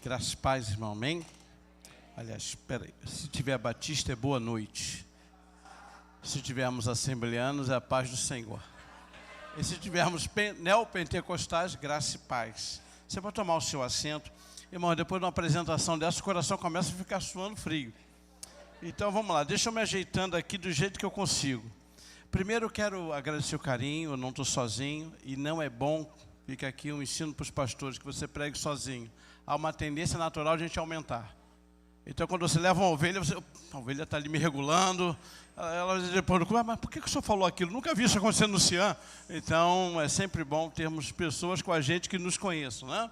Graças e paz, irmão, amém? Aliás, espera aí, se tiver batista é boa noite. Se tivermos assembleanos é a paz do Senhor. E se tivermos neopentecostais, graça e paz. Você pode tomar o seu assento. Irmão, depois de uma apresentação dessa, o coração começa a ficar suando frio. Então vamos lá, deixa eu me ajeitando aqui do jeito que eu consigo. Primeiro eu quero agradecer o carinho, eu não estou sozinho e não é bom, fica aqui um ensino para os pastores, que você pregue sozinho. Há uma tendência natural de a gente aumentar. Então quando você leva uma ovelha, a ovelha está ali me regulando, ela depois do culto, mas por que o senhor falou aquilo? Nunca vi isso acontecendo no Cian. Então é sempre bom termos pessoas com a gente que nos conheçam, né?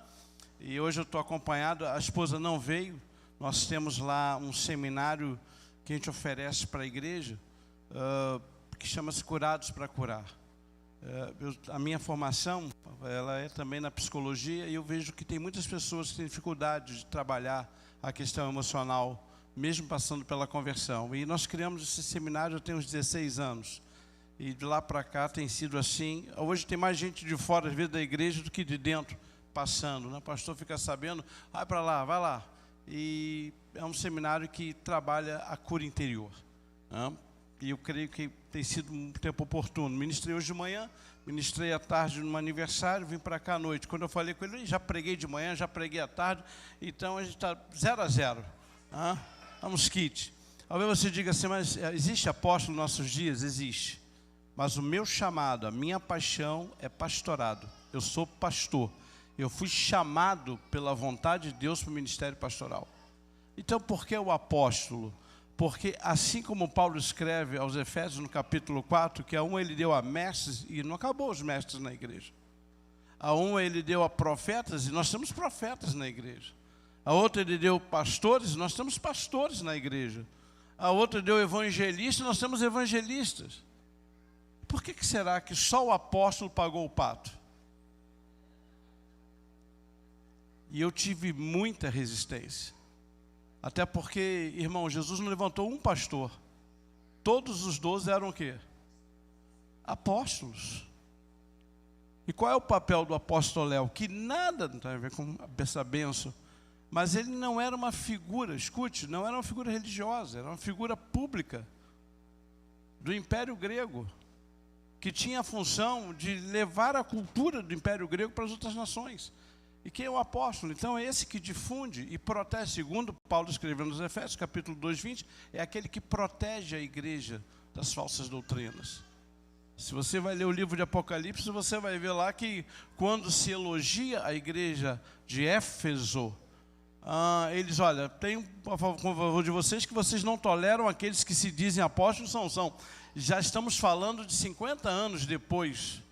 E hoje eu estou acompanhado, a esposa não veio, nós temos lá um seminário que a gente oferece para a igreja, que chama-se Curados para Curar. A minha formação, ela é também na psicologia, e eu vejo que tem muitas pessoas que têm dificuldade de trabalhar a questão emocional, mesmo passando pela conversão. E nós criamos esse seminário, eu tenho uns 16 anos, e de lá para cá tem sido assim. Hoje tem mais gente de fora, às vezes, da igreja do que de dentro, passando, né? O pastor fica sabendo, vai para lá, vai lá. E é um seminário que trabalha a cura interior, né? E eu creio que tem sido um tempo oportuno. Ministrei hoje de manhã, ministrei à tarde no aniversário, vim para cá à noite. Quando eu falei com ele, já preguei de manhã, já preguei à tarde, então a gente está 0 a 0. Vamos kit. Talvez você diga assim, mas existe apóstolo nos nossos dias? Existe. Mas o meu chamado, a minha paixão é pastorado. Eu sou pastor. Eu fui chamado pela vontade de Deus para o ministério pastoral. Então, por que o apóstolo? Porque assim como Paulo escreve aos Efésios no capítulo 4, que a um ele deu a mestres, e não acabou os mestres na igreja. A um ele deu a profetas, e nós temos profetas na igreja. A outra ele deu pastores, nós temos pastores na igreja. A outra deu evangelistas, nós temos evangelistas. Por que será que só o apóstolo pagou o pato? E eu tive muita resistência. Até porque, irmão, Jesus não levantou um pastor. Todos os 12 eram o quê? Apóstolos. E qual é o papel do apóstolo Léo? Que nada tem a ver com essa bênção. Mas ele não era uma figura, escute, não era uma figura religiosa, era uma figura pública do Império Grego, que tinha a função de levar a cultura do Império Grego para as outras nações. E quem é o apóstolo? Então é esse que difunde e protege, segundo Paulo escreveu nos Efésios, capítulo 2, 20, é aquele que protege a igreja das falsas doutrinas. Se você vai ler o livro de Apocalipse, você vai ver lá que quando se elogia a igreja de Éfeso, eles, olha, tenho a favor de vocês que vocês não toleram aqueles que se dizem apóstolos, são. Já estamos falando de 50 anos depois.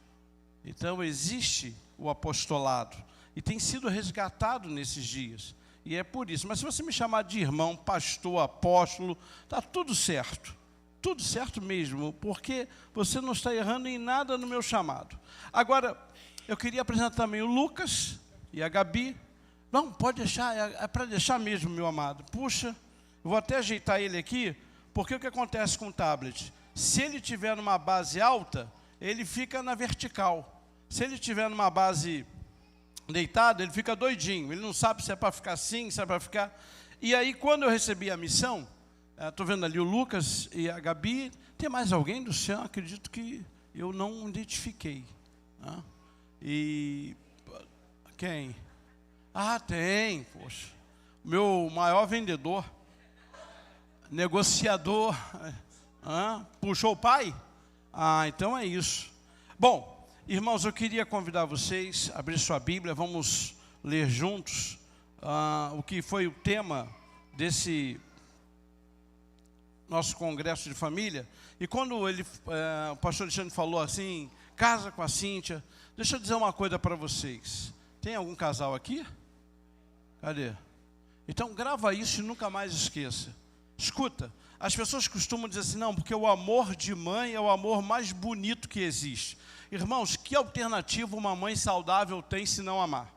Então existe o apostolado. E tem sido resgatado nesses dias. E é por isso. Mas se você me chamar de irmão, pastor, apóstolo, está tudo certo. Tudo certo mesmo. Porque você não está errando em nada no meu chamado. Agora, eu queria apresentar também o Lucas e a Gabi. Não, pode deixar, é para deixar mesmo, meu amado. Puxa, eu vou até ajeitar ele aqui, porque o que acontece com o tablet? Se ele estiver numa base alta, ele fica na vertical. Se ele estiver numa base deitado, ele fica doidinho, ele não sabe se é para ficar assim, se é para ficar... E aí, quando eu recebi a missão, estou vendo ali o Lucas e a Gabi, tem mais alguém do céu? Acredito que eu não identifiquei. E quem? Tem, poxa, meu maior vendedor, negociador, puxou o pai? Então é isso. Bom, irmãos, eu queria convidar vocês a abrir sua Bíblia, vamos ler juntos o que foi o tema desse nosso congresso de família. E quando o pastor Alexandre falou assim, casa com a Cíntia, deixa eu dizer uma coisa para vocês. Tem algum casal aqui? Cadê? Então grava isso e nunca mais esqueça. Escuta, as pessoas costumam dizer assim, não, porque o amor de mãe é o amor mais bonito que existe. Irmãos, que alternativa uma mãe saudável tem se não amar?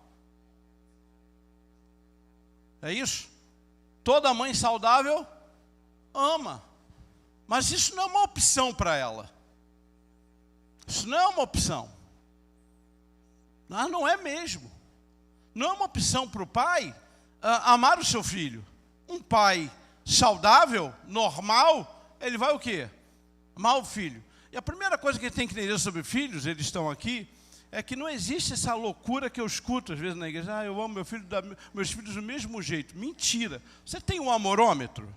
É isso? Toda mãe saudável ama. Mas isso não é uma opção para ela. Isso não é uma opção. Não é mesmo. Não é uma opção para o pai amar o seu filho. Um pai saudável, normal, ele vai o quê? Amar o filho. E a primeira coisa que ele tem que entender sobre filhos, eles estão aqui, é que não existe essa loucura que eu escuto às vezes na igreja. Eu amo meus filhos do mesmo jeito. Mentira. Você tem um amorômetro?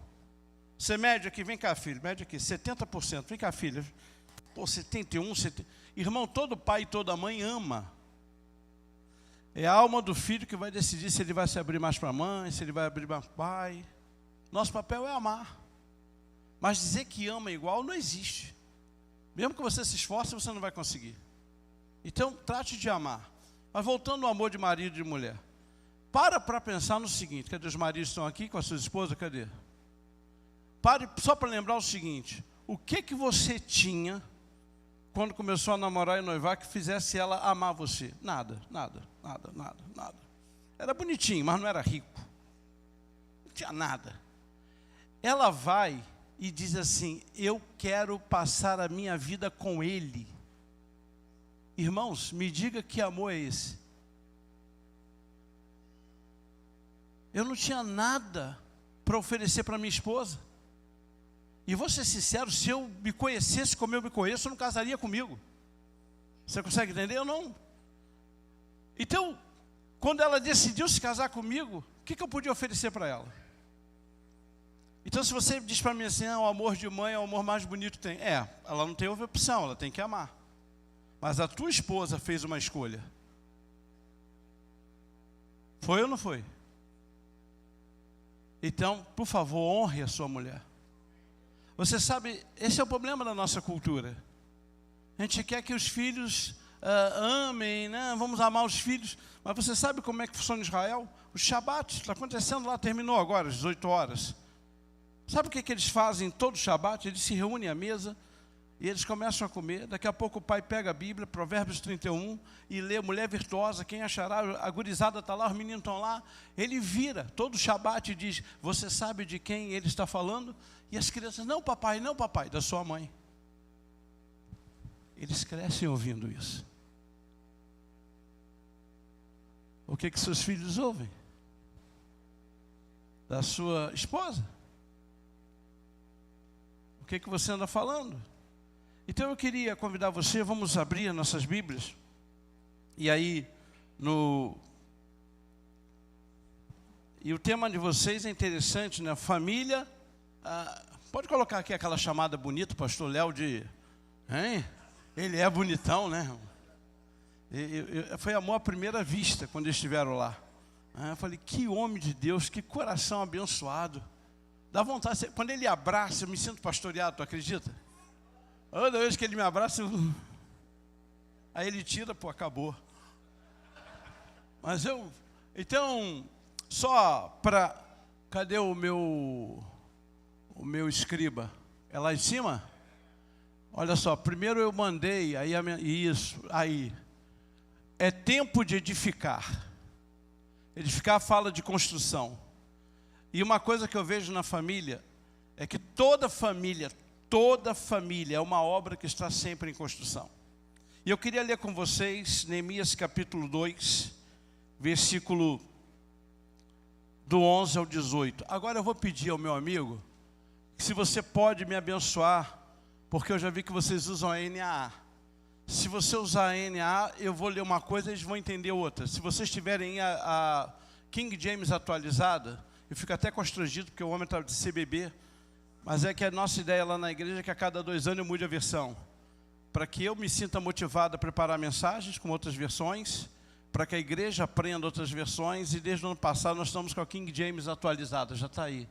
Você mede aqui, vem cá, filho, mede aqui, 70%. Vem cá, filha. Pô, 71, 70. Irmão, todo pai e toda mãe ama. É a alma do filho que vai decidir se ele vai se abrir mais para a mãe, se ele vai abrir mais para o pai. Nosso papel é amar. Mas dizer que ama igual não existe. Mesmo que você se esforce, você não vai conseguir. Então, trate de amar. Mas voltando ao amor de marido e de mulher. Para pensar no seguinte. Cadê os maridos que estão aqui com a sua esposa? Cadê? Pare só para lembrar o seguinte. O que você tinha quando começou a namorar e noivar que fizesse ela amar você? Nada. Era bonitinho, mas não era rico. Não tinha nada. Ela vai e diz assim, eu quero passar a minha vida com ele. Irmãos, me diga que amor é esse. Eu não tinha nada para oferecer para minha esposa. E vou ser sincero, se eu me conhecesse como eu me conheço, eu não casaria comigo. Você consegue entender? Eu não. Então, quando ela decidiu se casar comigo, o que eu podia oferecer para ela? Então, se você diz para mim assim, o amor de mãe é o amor mais bonito que tem. Ela não tem outra opção, ela tem que amar. Mas a tua esposa fez uma escolha. Foi ou não foi? Então, por favor, honre a sua mulher. Você sabe, esse é o problema da nossa cultura. A gente quer que os filhos amem, né? Vamos amar os filhos. Mas você sabe como é que funciona Israel? O Shabat está acontecendo lá, terminou agora, às 18 horas. Sabe o que eles fazem todo Shabat? Eles se reúnem à mesa e eles começam a comer. Daqui a pouco o pai pega a Bíblia, Provérbios 31, e lê Mulher Virtuosa, quem achará, a gurizada está lá, os meninos estão lá. Ele vira todo Shabat e diz, você sabe de quem ele está falando? E as crianças, não papai, da sua mãe. Eles crescem ouvindo isso. O que seus filhos ouvem? Da sua esposa. O que você anda falando? Então eu queria convidar você, vamos abrir as nossas Bíblias. E aí, e o tema de vocês é interessante, né? Família. Pode colocar aqui aquela chamada bonita, pastor Léo, hein? Ele é bonitão, né? Foi amor à primeira vista, quando eles estiveram lá. Eu falei, que homem de Deus, que coração abençoado. Dá vontade, quando ele abraça, eu me sinto pastoreado, tu acredita? Toda vez que ele me abraça, aí ele tira, acabou. Mas então, só para, cadê o meu escriba? É lá em cima? Olha só, primeiro eu mandei, aí. É tempo de edificar. Edificar fala de construção. E uma coisa que eu vejo na família, é que toda família é uma obra que está sempre em construção. E eu queria ler com vocês, Neemias capítulo 2, versículo do 11 ao 18. Agora eu vou pedir ao meu amigo, se você pode me abençoar, porque eu já vi que vocês usam a NAA. Se você usar a NAA, eu vou ler uma coisa e eles vão entender outra. Se vocês tiverem a King James atualizada, eu fico até constrangido, porque o homem está de CBB, mas é que a nossa ideia lá na igreja é que a cada 2 anos eu mude a versão, para que eu me sinta motivado a preparar mensagens com outras versões, para que a igreja aprenda outras versões, e desde o ano passado nós estamos com a King James atualizada, já está aí.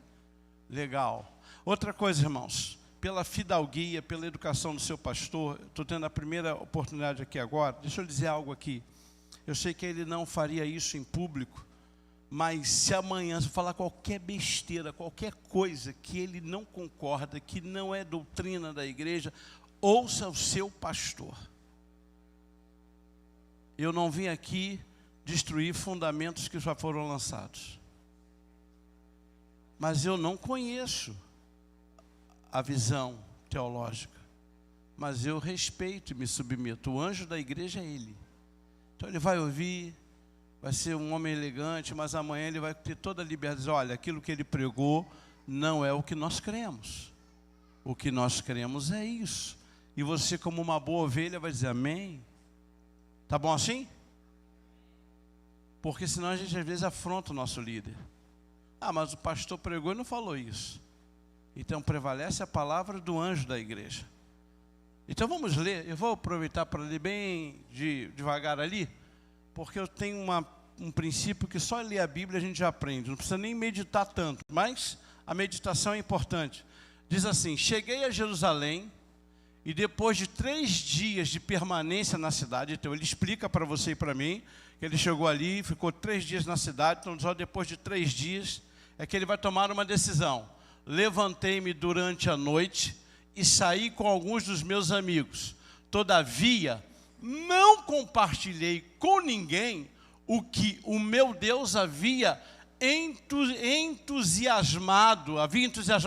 Legal. Outra coisa, irmãos, pela fidalguia, pela educação do seu pastor, estou tendo a primeira oportunidade aqui agora, deixa eu dizer algo aqui. Eu sei que ele não faria isso em público, mas se amanhã você falar qualquer besteira, qualquer coisa que ele não concorda, que não é doutrina da igreja, ouça o seu pastor. Eu não vim aqui destruir fundamentos que já foram lançados. Mas eu não conheço a visão teológica. Mas eu respeito e me submeto. O anjo da igreja é ele. Então ele vai ouvir, vai ser um homem elegante, mas amanhã ele vai ter toda a liberdade. Olha, aquilo que ele pregou não é o que nós cremos. O que nós cremos é isso. E você, como uma boa ovelha, vai dizer amém. Tá bom assim? Porque senão a gente às vezes afronta o nosso líder. Ah, mas o pastor pregou e não falou isso. Então prevalece a palavra do anjo da igreja. Então vamos ler. Eu vou aproveitar para ler bem devagar ali, porque eu tenho um princípio que só ler a Bíblia a gente já aprende. Não precisa nem meditar tanto, mas a meditação é importante. Diz assim: cheguei a Jerusalém e depois de 3 dias de permanência na cidade, então ele explica para você e para mim, que ele chegou ali, ficou 3 dias na cidade, então só depois de 3 dias é que ele vai tomar uma decisão. Levantei-me durante a noite e saí com alguns dos meus amigos. Todavia, não compartilhei com ninguém o que o meu Deus havia entusiasmado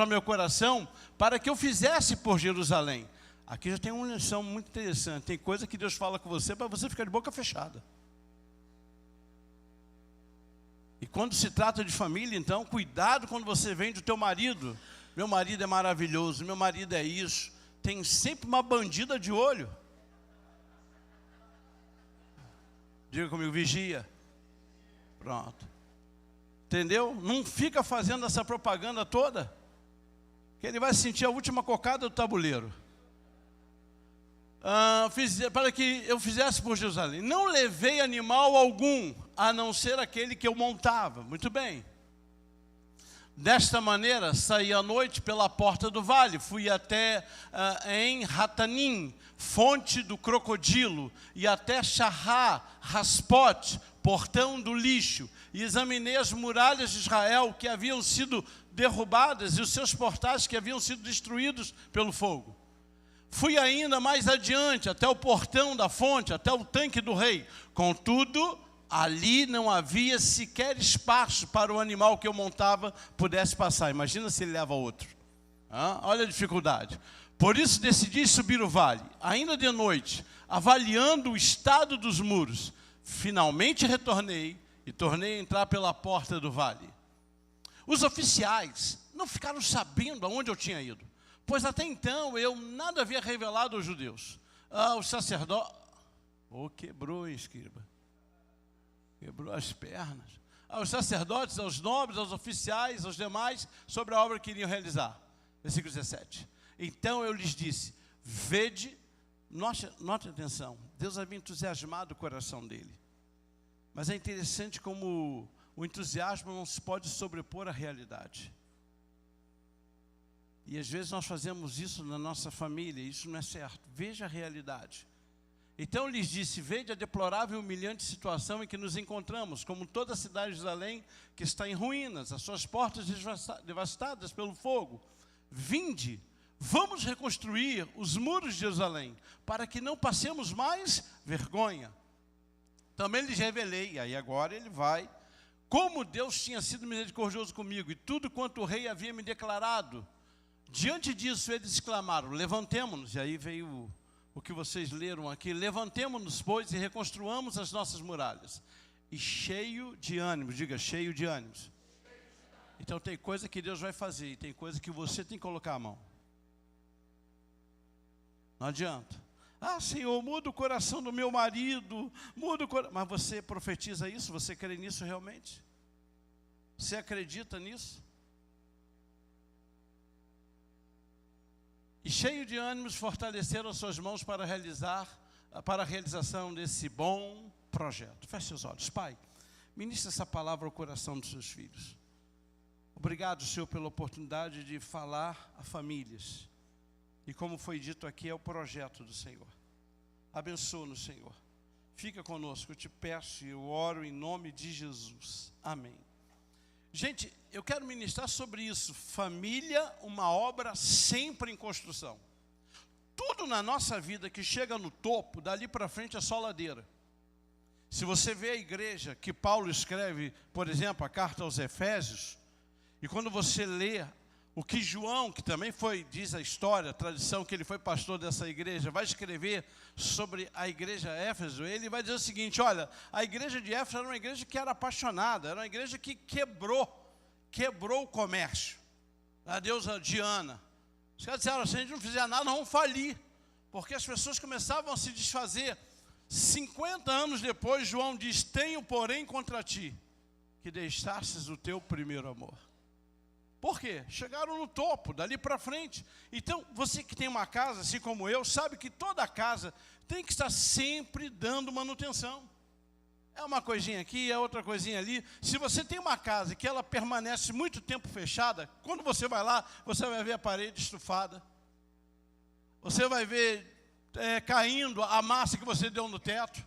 meu coração para que eu fizesse por Jerusalém. Aqui já tem uma lição muito interessante. Tem coisa que Deus fala com você para você ficar de boca fechada. E quando se trata de família, então, cuidado quando você vem do teu marido. Meu marido é maravilhoso, meu marido é isso. Tem sempre uma bandida de olho. Diga comigo, vigia. Pronto. Entendeu? Não fica fazendo essa propaganda toda, que ele vai sentir a última cocada do tabuleiro. Para que eu fizesse por Jerusalém. Não levei animal algum, a não ser aquele que eu montava. Muito bem. Desta maneira, saí à noite pela porta do vale, fui até em Ratanim, fonte do crocodilo, e até Shahar-Haspot, portão do lixo, e examinei as muralhas de Israel que haviam sido derrubadas e os seus portais que haviam sido destruídos pelo fogo. Fui ainda mais adiante, até o portão da fonte, até o tanque do rei. Contudo, ali não havia sequer espaço para o animal que eu montava pudesse passar. Imagina se ele leva outro. Olha a dificuldade. Por isso decidi subir o vale, ainda de noite, avaliando o estado dos muros. Finalmente retornei e tornei a entrar pela porta do vale. Os oficiais não ficaram sabendo aonde eu tinha ido, pois até então eu nada havia revelado aos judeus. Os sacerdotes... quebrou, escriba. Quebrou as pernas. Aos sacerdotes, aos nobres, aos oficiais, aos demais, sobre a obra que iriam realizar. Versículo 17. Então eu lhes disse, vede, note atenção, Deus havia entusiasmado o coração dele. Mas é interessante como o entusiasmo não se pode sobrepor à realidade. E às vezes nós fazemos isso na nossa família, isso não é certo. Veja a realidade. Então lhes disse, vede a deplorável e humilhante situação em que nos encontramos, como toda a cidade de Jerusalém, que está em ruínas, as suas portas devastadas pelo fogo. Vinde, vamos reconstruir os muros de Jerusalém, para que não passemos mais vergonha. Também lhes revelei, e aí agora ele vai, como Deus tinha sido misericordioso comigo, e tudo quanto o rei havia me declarado. Diante disso eles exclamaram, levantemo-nos, e aí veio o que vocês leram aqui, levantemo-nos, pois, e reconstruamos as nossas muralhas. E cheio de ânimos, diga, cheio de ânimos. Então tem coisa que Deus vai fazer, e tem coisa que você tem que colocar a mão. Não adianta. Senhor, muda o coração do meu marido, muda o coração. Mas você profetiza isso? Você crê nisso realmente? Você acredita nisso? E cheio de ânimos, fortaleceram as suas mãos para a realização desse bom projeto. Feche seus olhos. Pai, ministra essa palavra ao coração dos seus filhos. Obrigado, Senhor, pela oportunidade de falar a famílias. E como foi dito aqui, é o projeto do Senhor. Abençoa-nos, Senhor. Fica conosco, eu te peço e eu oro em nome de Jesus. Amém. Gente, eu quero ministrar sobre isso. Família, uma obra sempre em construção. Tudo na nossa vida que chega no topo, dali para frente é só ladeira. Se você vê a igreja que Paulo escreve, por exemplo, a carta aos Efésios, e quando você lê o que João, que também foi, diz a história, a tradição, que ele foi pastor dessa igreja, vai escrever sobre a igreja Éfeso, ele vai dizer o seguinte: olha, a igreja de Éfeso era uma igreja que era apaixonada, era uma igreja que quebrou o comércio. A deusa Diana. Os caras disseram, se a gente não fizer nada, nós vamos falir. Porque as pessoas começavam a se desfazer. 50 anos depois, João diz: tenho, porém, contra ti, que deixastes o teu primeiro amor. Por quê? Chegaram no topo, dali para frente. Então, você que tem uma casa, assim como eu, sabe que toda casa tem que estar sempre dando manutenção. É uma coisinha aqui, é outra coisinha ali. Se você tem uma casa que ela permanece muito tempo fechada, quando você vai lá, você vai ver a parede estufada. Você vai ver caindo a massa que você deu no teto.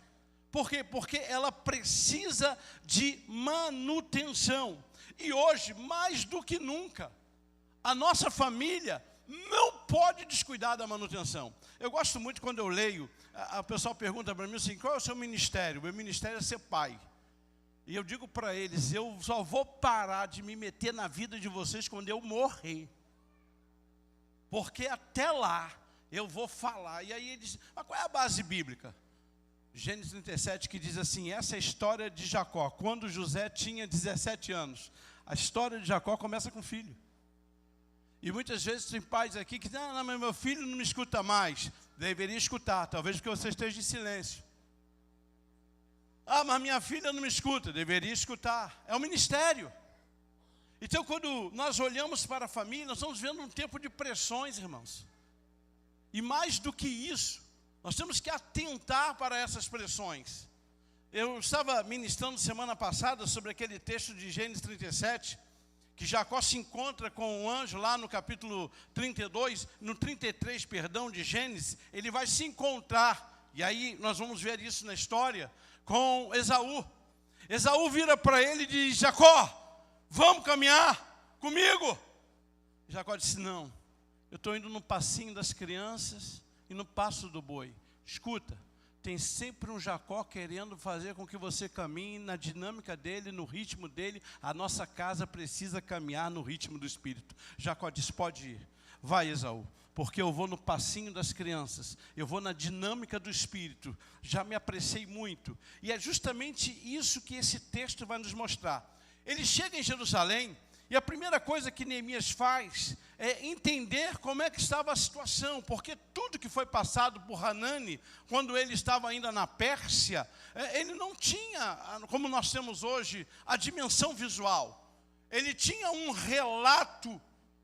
Por quê? Porque ela precisa de manutenção. E hoje, mais do que nunca, a nossa família não pode descuidar da manutenção. Eu gosto muito quando eu leio, o pessoal pergunta para mim assim: qual é o seu ministério? O meu ministério é ser pai. E eu digo para eles: eu só vou parar de me meter na vida de vocês quando eu morrer. Porque até lá eu vou falar. E aí eles, mas qual é a base bíblica? Gênesis 37, que diz assim: essa é a história de Jacó, quando José tinha 17 anos. A história de Jacó começa com filho. E muitas vezes tem pais aqui que dizem: não, mas meu filho não me escuta mais. Deveria escutar, talvez porque você esteja em silêncio. Ah, mas minha filha não me escuta. Deveria escutar. É um ministério. Então, quando nós olhamos para a família, nós estamos vendo um tempo de pressões, irmãos. E mais do que isso, nós temos que atentar para essas pressões. Eu estava ministrando semana passada sobre aquele texto de Gênesis 37, que Jacó se encontra com um anjo lá no capítulo 32, no 33, perdão, de Gênesis. Ele vai se encontrar, e aí nós vamos ver isso na história, com Esaú. Esaú vira para ele e diz: Jacó, vamos caminhar comigo? Jacó disse: não, eu estou indo no passinho das crianças e no passo do boi. Escuta, tem sempre um Jacó querendo fazer com que você caminhe na dinâmica dele, no ritmo dele. A nossa casa precisa caminhar no ritmo do Espírito. Jacó disse: pode ir, vai, Esaú, porque eu vou no passinho das crianças, eu vou na dinâmica do Espírito. Já me apressei muito. E é justamente isso que esse texto vai nos mostrar. Ele chega em Jerusalém, e a primeira coisa que Neemias faz é entender como é que estava a situação, porque tudo que foi passado por Hanani, quando ele estava ainda na Pérsia, ele não tinha, como nós temos hoje, a dimensão visual. Ele tinha um relato,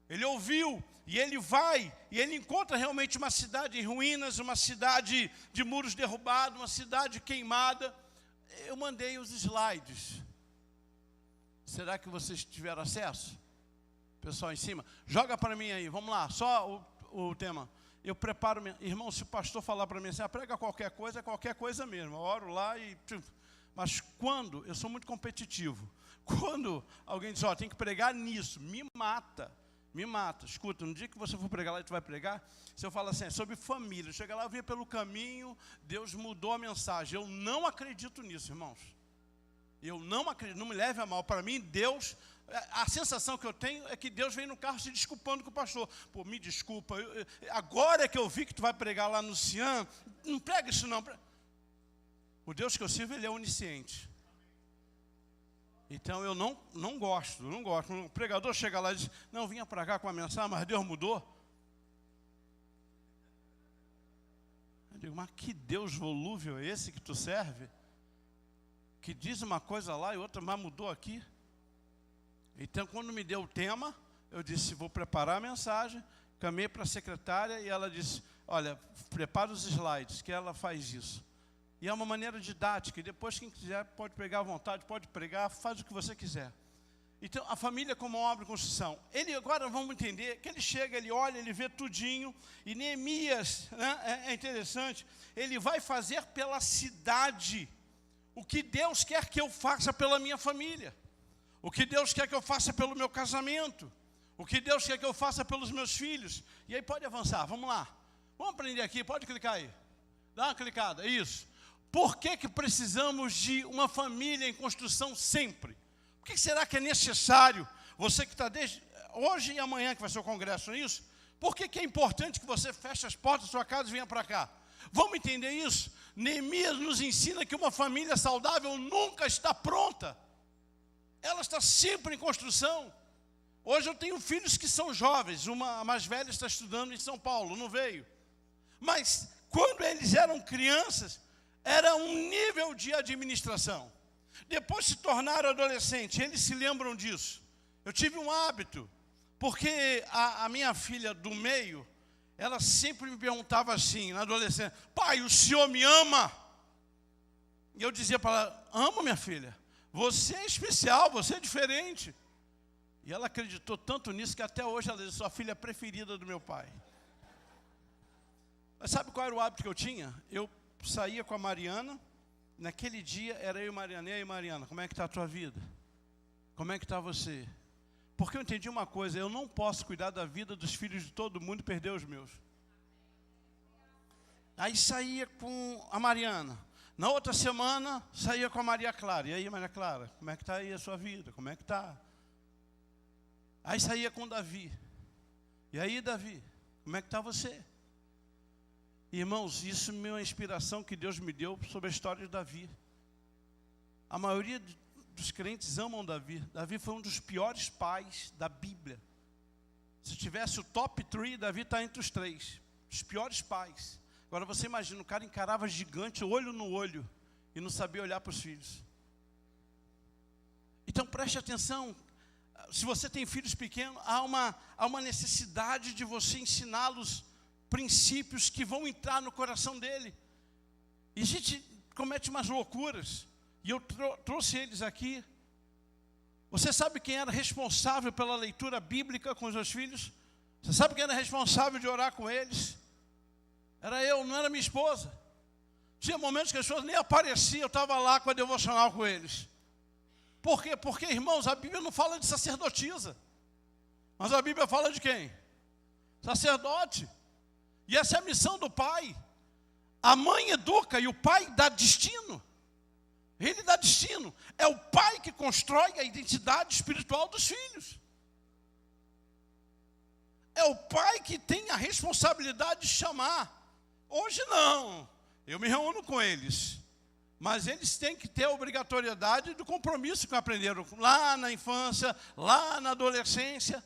ele ouviu, e ele vai, e ele encontra realmente uma cidade em ruínas, uma cidade de muros derrubados, uma cidade queimada. Eu mandei os slides. Será que vocês tiveram acesso? Pessoal em cima, joga para mim aí, vamos lá, só o tema. Eu preparo, irmão, se o pastor falar para mim assim: prega qualquer coisa, é qualquer coisa mesmo. Eu oro lá e... Mas quando, eu sou muito competitivo, quando alguém diz: tem que pregar nisso, me mata. Escuta, no dia que você for pregar lá, tu vai pregar, se eu falar assim, é sobre família, chega lá, eu vinha pelo caminho, Deus mudou a mensagem. Eu não acredito nisso, irmãos. Eu não acredito, não me leve a mal. Para mim, Deus, a sensação que eu tenho é que Deus vem no carro se desculpando com o pastor. Pô, me desculpa, agora é que eu vi que tu vai pregar lá no Cian, não prega isso não. O Deus que eu sirvo, ele é onisciente. Então eu não gosto. O pregador chega lá e diz: não, vinha para cá com a mensagem, mas Deus mudou. Eu digo: mas que Deus volúvel é esse que tu serve? Que diz uma coisa lá e outra, mas mudou aqui. Então, quando me deu o tema, eu disse: vou preparar a mensagem. Caminhei para a secretária e ela disse: olha, prepara os slides, que ela faz isso. E é uma maneira didática, e depois quem quiser pode pegar à vontade, pode pregar, faz o que você quiser. Então, a família como uma obra de construção. Ele, agora vamos entender, que ele chega, ele olha, ele vê tudinho, e Neemias, né, é interessante, ele vai fazer pela cidade o que Deus quer que eu faça pela minha família, o que Deus quer que eu faça pelo meu casamento, o que Deus quer que eu faça pelos meus filhos. E aí pode avançar, vamos lá. Vamos aprender aqui, pode clicar aí. Dá uma clicada, isso. Por que precisamos de uma família em construção sempre? Por que será que é necessário? Você que está desde hoje e amanhã que vai ser o congresso, não é isso? Por que é importante que você feche as portas da sua casa e venha para cá? Vamos entender isso? Neemias nos ensina que uma família saudável nunca está pronta. Ela está sempre em construção. Hoje eu tenho filhos que são jovens, a mais velha está estudando em São Paulo, não veio. Mas quando eles eram crianças, era um nível de administração. Depois se tornaram adolescentes, eles se lembram disso. Eu tive um hábito, porque a minha filha do meio, ela sempre me perguntava assim, na adolescência: pai, o senhor me ama? E eu dizia para ela: amo, minha filha, você é especial, você é diferente. E ela acreditou tanto nisso que até hoje ela diz: sua filha preferida do meu pai. Mas sabe qual era o hábito que eu tinha? Eu saía com a Mariana, naquele dia era eu e Mariana. E aí, Mariana, como é que está a tua vida? Como é que está você? Porque eu entendi uma coisa: eu não posso cuidar da vida dos filhos de todo mundo e perder os meus. Aí saía com a Mariana. Na outra semana, saía com a Maria Clara. E aí, Maria Clara, como é que está aí a sua vida? Como é que está? Aí saía com o Davi. E aí, Davi, como é que está você? Irmãos, isso é uma inspiração que Deus me deu sobre a história de Davi. A maioria dos crentes amam Davi. Davi foi um dos piores pais da Bíblia. Se tivesse o top 3, Davi está entre os 3. Os piores pais. Agora você imagina, o cara encarava gigante, olho no olho, e não sabia olhar para os filhos. Então preste atenção. Se você tem filhos pequenos, há uma necessidade de você ensiná-los princípios que vão entrar no coração dele. E a gente comete umas loucuras. E eu trouxe eles aqui. Você sabe quem era responsável pela leitura bíblica com os seus filhos? Você sabe quem era responsável de orar com eles? Era eu, não era minha esposa. Tinha momentos que as pessoas nem apareciam, eu estava lá com a devocional com eles. Por quê? Porque, irmãos, a Bíblia não fala de sacerdotisa. Mas a Bíblia fala de quem? Sacerdote. E essa é a missão do pai. A mãe educa e o pai dá destino. Ele dá destino. É o pai que constrói a identidade espiritual dos filhos. É o pai que tem a responsabilidade de chamar. Hoje não. Eu me reúno com eles. Mas eles têm que ter a obrigatoriedade do compromisso que aprenderam lá na infância, lá na adolescência.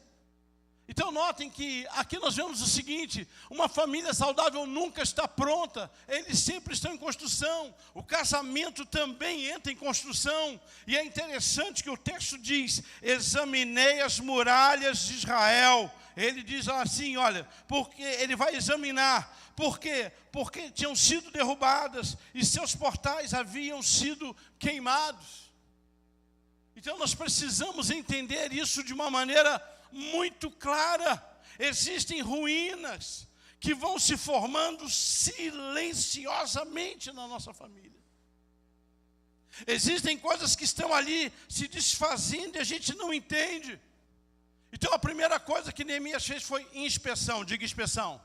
Então notem que aqui nós vemos o seguinte: uma família saudável nunca está pronta, eles sempre estão em construção. O casamento também entra em construção. E é interessante que o texto diz: examinei as muralhas de Israel. Ele diz assim, olha, porque ele vai examinar. Por quê? Porque tinham sido derrubadas e seus portais haviam sido queimados. Então nós precisamos entender isso de uma maneira muito clara. Existem ruínas que vão se formando silenciosamente na nossa família. Existem coisas que estão ali se desfazendo e a gente não entende. Então a primeira coisa que Neemias fez foi inspeção. Diga inspeção.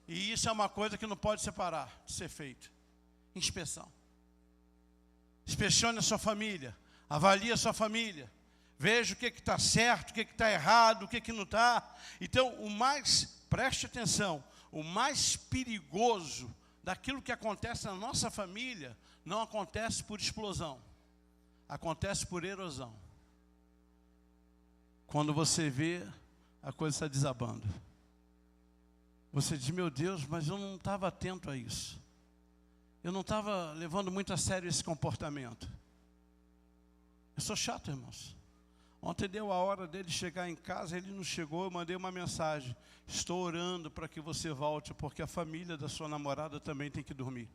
E isso é uma coisa que não pode separar de ser feito. Inspeção. Inspecione a sua família. Avalie a sua família. Veja o que está certo, o que está errado, o que não está. Então, preste atenção, o mais perigoso daquilo que acontece na nossa família, não acontece por explosão, acontece por erosão. Quando você vê, a coisa está desabando. Você diz, meu Deus, mas eu não estava atento a isso. Eu não estava levando muito a sério esse comportamento. Eu sou chato, irmãos. Ontem deu a hora dele chegar em casa, ele não chegou, eu mandei uma mensagem: estou orando para que você volte, porque a família da sua namorada também tem que dormir.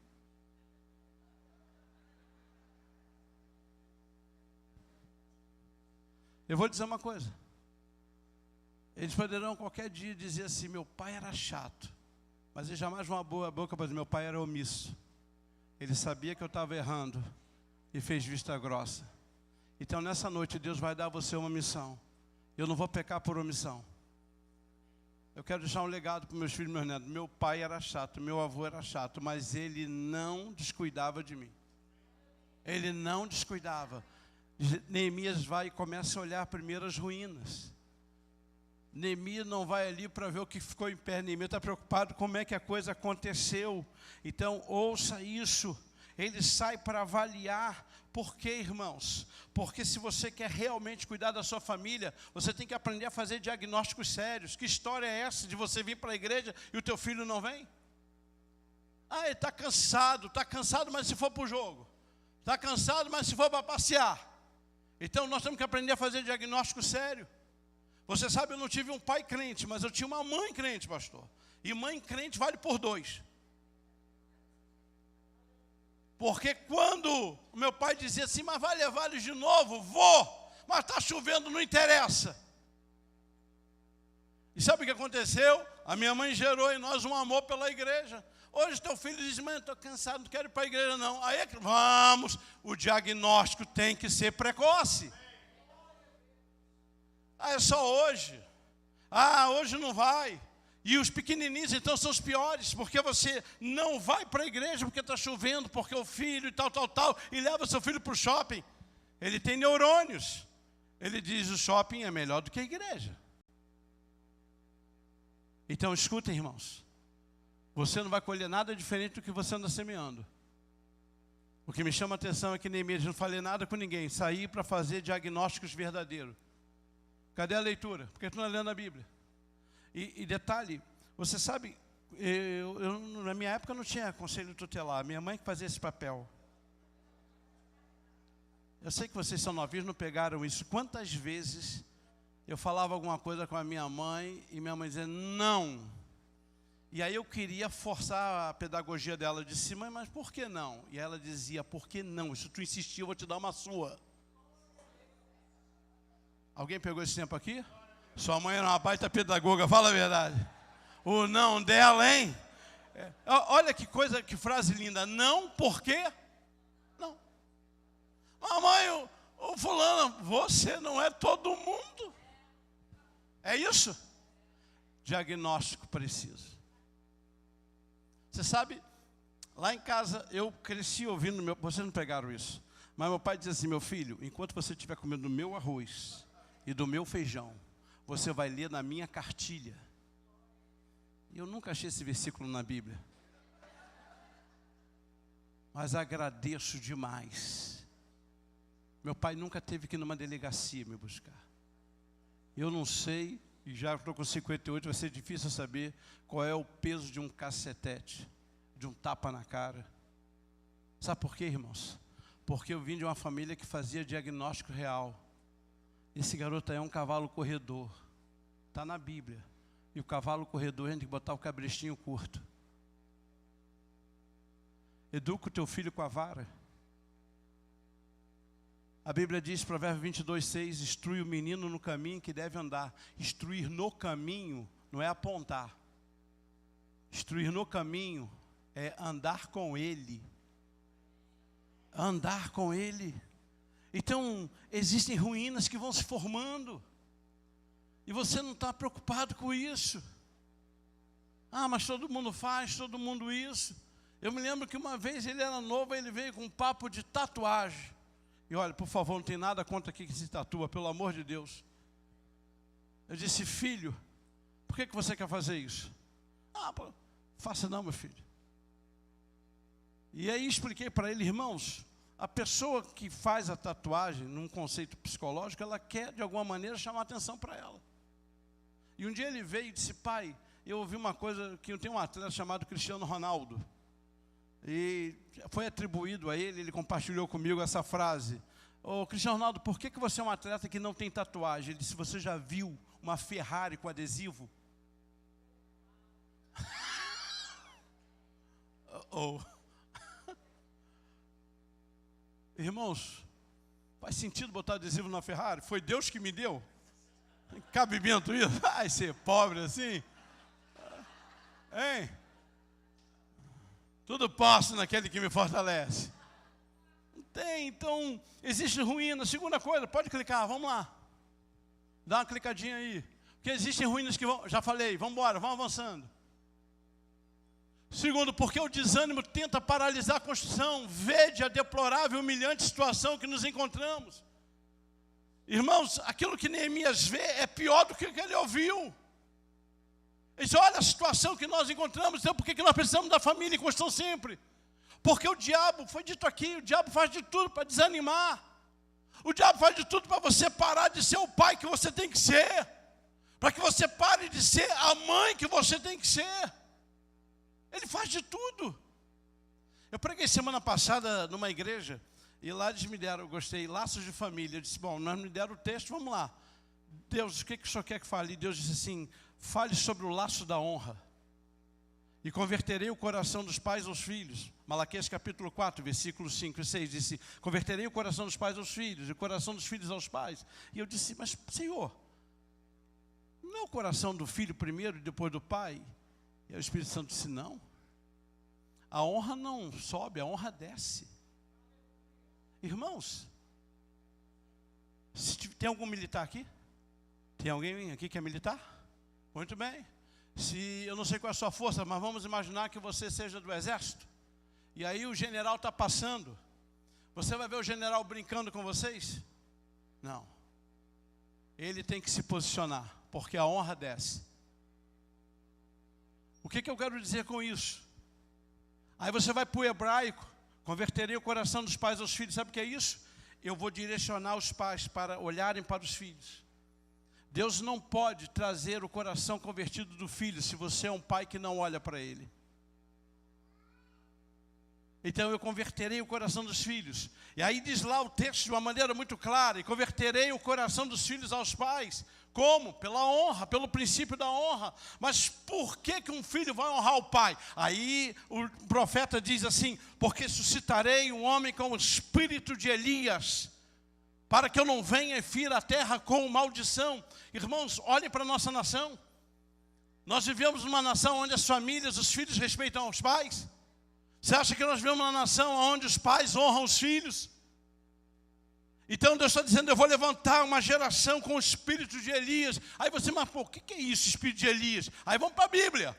Eu vou dizer uma coisa. Eles poderão qualquer dia dizer assim, meu pai era chato. Mas eles jamais vão abrir a boca para dizer, meu pai era omisso. Ele sabia que eu estava errando e fez vista grossa. Então nessa noite Deus vai dar a você uma missão. Eu não vou pecar por omissão. Eu quero deixar um legado para meus filhos e meus netos. Meu pai era chato, meu avô era chato, mas ele não descuidava de mim. Ele não descuidava. Neemias vai e começa a olhar primeiro as ruínas. Neemias não vai ali para ver o que ficou em pé. Neemias está preocupado como é que a coisa aconteceu. Então, ouça isso. Ele sai para avaliar. Por quê, irmãos? Porque se você quer realmente cuidar da sua família, você tem que aprender a fazer diagnósticos sérios. Que história é essa de você vir para a igreja e o teu filho não vem? Ah, ele está cansado, mas se for para o jogo. Está cansado, mas se for para passear. Então, nós temos que aprender a fazer diagnóstico sério. Você sabe, eu não tive um pai crente, mas eu tinha uma mãe crente, pastor. E mãe crente vale por 2. Porque quando o meu pai dizia assim, mas vai levar eles de novo? Vou, mas está chovendo, não interessa. E sabe o que aconteceu? A minha mãe gerou em nós um amor pela igreja. Hoje teu filho diz, mãe, estou cansado, não quero ir para a igreja não. Aí é que vamos, o diagnóstico tem que ser precoce. Ah, é só hoje. Ah, hoje não vai. E os pequenininhos, então, são os piores, porque você não vai para a igreja porque está chovendo, porque o filho e tal, e leva seu filho para o shopping. Ele tem neurônios. Ele diz, o shopping é melhor do que a igreja. Então, escutem, irmãos. Você não vai colher nada diferente do que você anda semeando. O que me chama a atenção é que Neemias não falei nada com ninguém. Saí para fazer diagnósticos verdadeiros. Cadê a leitura? Porque tu não é lendo a Bíblia. E detalhe, você sabe, na minha época não tinha conselho tutelar, minha mãe que fazia esse papel. Eu sei que vocês são novinhos, não pegaram isso. Quantas vezes eu falava alguma coisa com a minha mãe e minha mãe dizia, não. E aí eu queria forçar a pedagogia dela. Eu disse, mãe, mas por que não? E ela dizia, por que não? Se tu insistir, eu vou te dar uma sua. Alguém pegou esse tempo aqui? Sua mãe era uma baita pedagoga, fala a verdade. O não dela, hein? Olha que coisa, que frase linda. Não, por quê? Não. Mamãe, o fulano, você não é todo mundo. É isso? Diagnóstico preciso. Você sabe, lá em casa eu cresci ouvindo, vocês não pegaram isso, mas meu pai dizia assim, meu filho, enquanto você estiver comendo do meu arroz e do meu feijão, você vai ler na minha cartilha. E eu nunca achei esse versículo na Bíblia. Mas agradeço demais. Meu pai nunca teve que ir numa delegacia me buscar. Eu não sei, e já estou com 58, vai ser difícil saber qual é o peso de um cacetete, de um tapa na cara. Sabe por quê, irmãos? Porque eu vim de uma família que fazia diagnóstico real. Esse garoto aí é um cavalo corredor. Está na Bíblia. E o cavalo corredor, a gente tem que botar o cabrestinho curto. Educa o teu filho com a vara. A Bíblia diz, Provérbios 22:6, instrui o menino no caminho que deve andar. Instruir no caminho não é apontar. Instruir no caminho é andar com ele. Andar com ele. Então, existem ruínas que vão se formando. E você não está preocupado com isso. Ah, mas todo mundo faz, todo mundo isso. Eu me lembro que uma vez ele era novo, ele veio com um papo de tatuagem. E olha, por favor, não tem nada contra aqui que se tatua, pelo amor de Deus. Eu disse, filho, por que você quer fazer isso? Ah, faça não, meu filho. E aí expliquei para ele, irmãos, a pessoa que faz a tatuagem, num conceito psicológico, ela quer, de alguma maneira, chamar atenção para ela. E um dia ele veio e disse, pai, eu ouvi uma coisa, que eu tenho um atleta chamado Cristiano Ronaldo. E foi atribuído a ele, ele compartilhou comigo essa frase. Ô, Cristiano Ronaldo, por que você é um atleta que não tem tatuagem? Ele disse, você já viu uma Ferrari com adesivo? Irmãos, faz sentido botar adesivo na Ferrari? Foi Deus que me deu? Tem cabimento isso? Vai ser pobre assim? Hein? Tudo posso naquele que me fortalece. Tem, então, existe ruína. Segunda coisa, pode clicar, vamos lá. Dá uma clicadinha aí. Porque existem ruínas que vão, já falei, vamos embora, vamos avançando. Segundo, porque o desânimo tenta paralisar a construção. Vede a deplorável e humilhante situação que nos encontramos. Irmãos, aquilo que Neemias vê é pior do que o que ele ouviu. Ele diz, olha a situação que nós encontramos, então por que nós precisamos da família em construção sempre? Porque o diabo, foi dito aqui, o diabo faz de tudo para desanimar. O diabo faz de tudo para você parar de ser o pai que você tem que ser. Para que você pare de ser a mãe que você tem que ser. Ele faz de tudo. Eu preguei semana passada numa igreja, e lá eles me deram, eu gostei, laços de família. Eu disse, bom, nós me deram o texto, vamos lá. Deus, o que o senhor quer que fale? E Deus disse assim, fale sobre o laço da honra. E converterei o coração dos pais aos filhos. Malaquias capítulo 4, versículos 5 e 6, disse, converterei o coração dos pais aos filhos, e o coração dos filhos aos pais. E eu disse, mas Senhor, não é o coração do filho primeiro e depois do pai? E o Espírito Santo disse, não. A honra não sobe, a honra desce. Irmãos, tem algum militar aqui? Tem alguém aqui que é militar? Muito bem. Se eu não sei qual é a sua força, mas vamos imaginar que você seja do exército. E aí o general está passando. Você vai ver o general brincando com vocês? Não. Ele tem que se posicionar, porque a honra desce. O que eu quero dizer com isso? Aí você vai para o hebraico, converterei o coração dos pais aos filhos. Sabe o que é isso? Eu vou direcionar os pais para olharem para os filhos. Deus não pode trazer o coração convertido do filho se você é um pai que não olha para ele. Então eu converterei o coração dos filhos. E aí diz lá o texto de uma maneira muito clara, e converterei o coração dos filhos aos pais. Como? Pela honra, pelo princípio da honra. Mas por que um filho vai honrar o pai? Aí o profeta diz assim, porque suscitarei um homem com o espírito de Elias, para que eu não venha e fira a terra com maldição. Irmãos, olhem para a nossa nação. Nós vivemos numa nação onde as famílias, os filhos respeitam os pais. Você acha que nós vivemos numa nação onde os pais honram os filhos? Então Deus está dizendo, eu vou levantar uma geração com o espírito de Elias. Aí você, mas pô, o que é isso, espírito de Elias? Aí vamos para a Bíblia.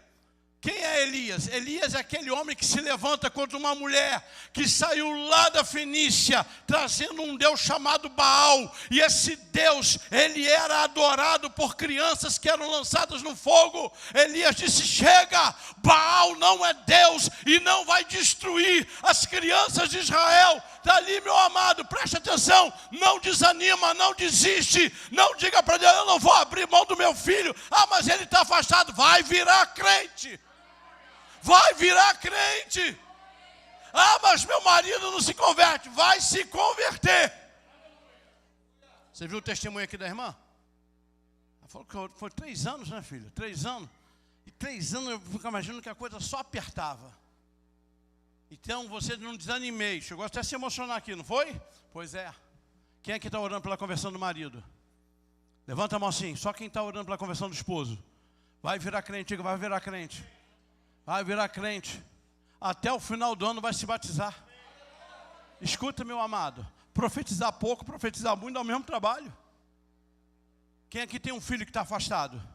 Quem é Elias? Elias é aquele homem que se levanta contra uma mulher que saiu lá da Fenícia, trazendo um Deus chamado Baal. E esse Deus, ele era adorado por crianças que eram lançadas no fogo. Elias disse, chega, Baal não é Deus e não vai destruir as crianças de Israel. Está ali, meu amado, preste atenção, não desanima, não desiste, não diga para Deus, eu não vou abrir mão do meu filho. Ah, mas ele está afastado, vai virar crente. Vai virar crente. Ah, mas meu marido não se converte. Vai se converter. Você viu o testemunho aqui da irmã? Ela falou que foi 3 anos, né, filho? 3 anos. E 3 anos eu fico imaginando que a coisa só apertava. Então você não desanimei. Chegou até a se emocionar aqui, não foi? Pois é. Quem é que está orando pela conversão do marido? Levanta a mão assim. Só quem está orando pela conversão do esposo. Vai virar crente, diga, vai virar crente. Vai virar crente. Até o final do ano vai se batizar. Escuta, meu amado. Profetizar pouco, profetizar muito dá o mesmo trabalho. Quem aqui tem um filho que está afastado?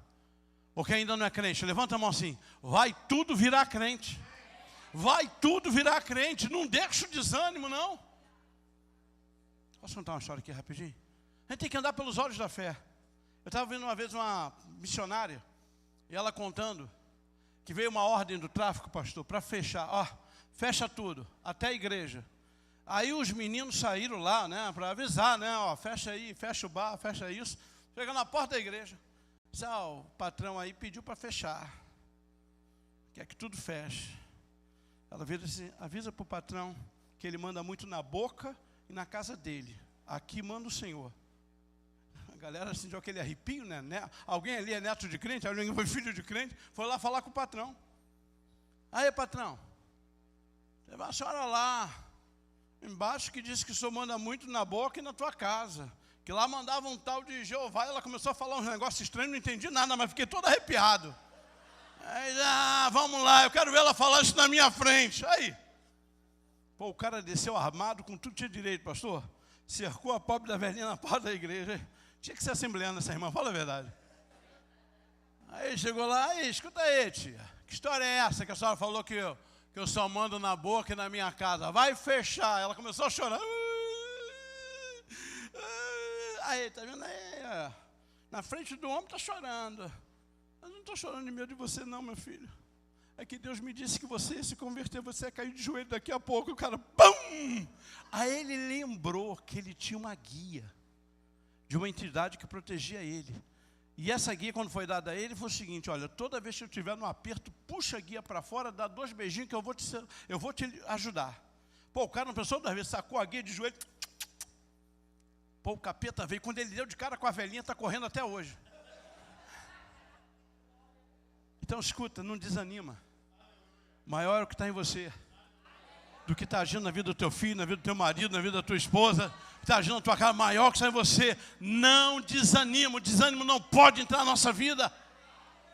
Ou que ainda não é crente? Levanta a mão assim. Vai tudo virar crente. Vai tudo virar crente. Não deixa o desânimo, não. Posso contar uma história aqui rapidinho? A gente tem que andar pelos olhos da fé. Eu estava vendo uma vez uma missionária. E ela contando que veio uma ordem do tráfico, pastor, para fechar. Ó, fecha tudo, até a igreja. Aí os meninos saíram lá, né, para avisar, né, ó, fecha aí, fecha o bar, fecha isso. Chega na porta da igreja. Disse, o patrão aí pediu para fechar. Quer que tudo feche. Ela vira assim, avisa para o patrão que ele manda muito na boca e na casa dele. Aqui manda o Senhor. A galera sentiu aquele arrepio, né? Alguém ali é neto de crente, alguém foi filho de crente, foi lá falar com o patrão. Aí, patrão, teve uma senhora lá embaixo que disse que o senhor manda muito na boca e na tua casa. Que lá mandava um tal de Jeová, e ela começou a falar uns negócios estranhos, não entendi nada, mas fiquei todo arrepiado. Aí, vamos lá, eu quero ver ela falar isso na minha frente. Aí, pô, o cara desceu armado com tudo que tinha direito, pastor. Cercou a pobre da velhinha na porta da igreja. Tinha que ser assembleando essa irmã, fala a verdade. Aí chegou lá, escuta aí, tia. Que história é essa que a senhora falou que eu só mando na boca e na minha casa? Vai fechar. Ela começou a chorar. Aí, tá vendo aí? Ó, na frente do homem está chorando. Eu não estou chorando de medo de você não, meu filho. É que Deus me disse que você ia se converter, você ia cair de joelho daqui a pouco. O cara, pum! Aí ele lembrou que ele tinha uma guia de uma entidade que protegia ele. E essa guia, quando foi dada a ele, foi o seguinte: olha, toda vez que eu estiver no aperto, puxa a guia para fora, dá 2 beijinhos que eu vou te ajudar. Pô, o cara não pensou 2 vezes, sacou a guia de joelho. Pô, o capeta veio. Quando ele deu de cara com a velhinha, está correndo até hoje. Então escuta, não desanima. Maior é o que está em você do que está agindo na vida do teu filho, na vida do teu marido, na vida da tua esposa, está agindo na tua casa. Maior que está em você. Não desanima. O desânimo não pode entrar na nossa vida.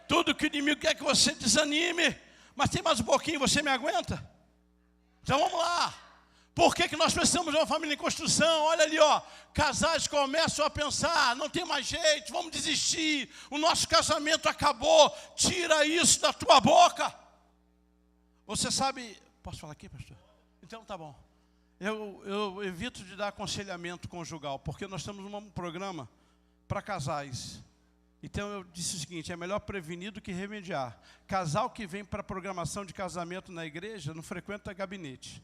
Tudo que o inimigo quer que você desanime. Mas tem mais um pouquinho, você me aguenta? Então vamos lá. Por que nós precisamos de uma família em construção? Olha ali, ó, casais começam a pensar, não tem mais jeito, vamos desistir, o nosso casamento acabou, tira isso da tua boca. Você sabe, posso falar aqui, pastor? Então tá bom. Eu evito de dar aconselhamento conjugal, porque nós temos um programa para casais. Então eu disse o seguinte: é melhor prevenir do que remediar. Casal que vem para programação de casamento na igreja não frequenta gabinete.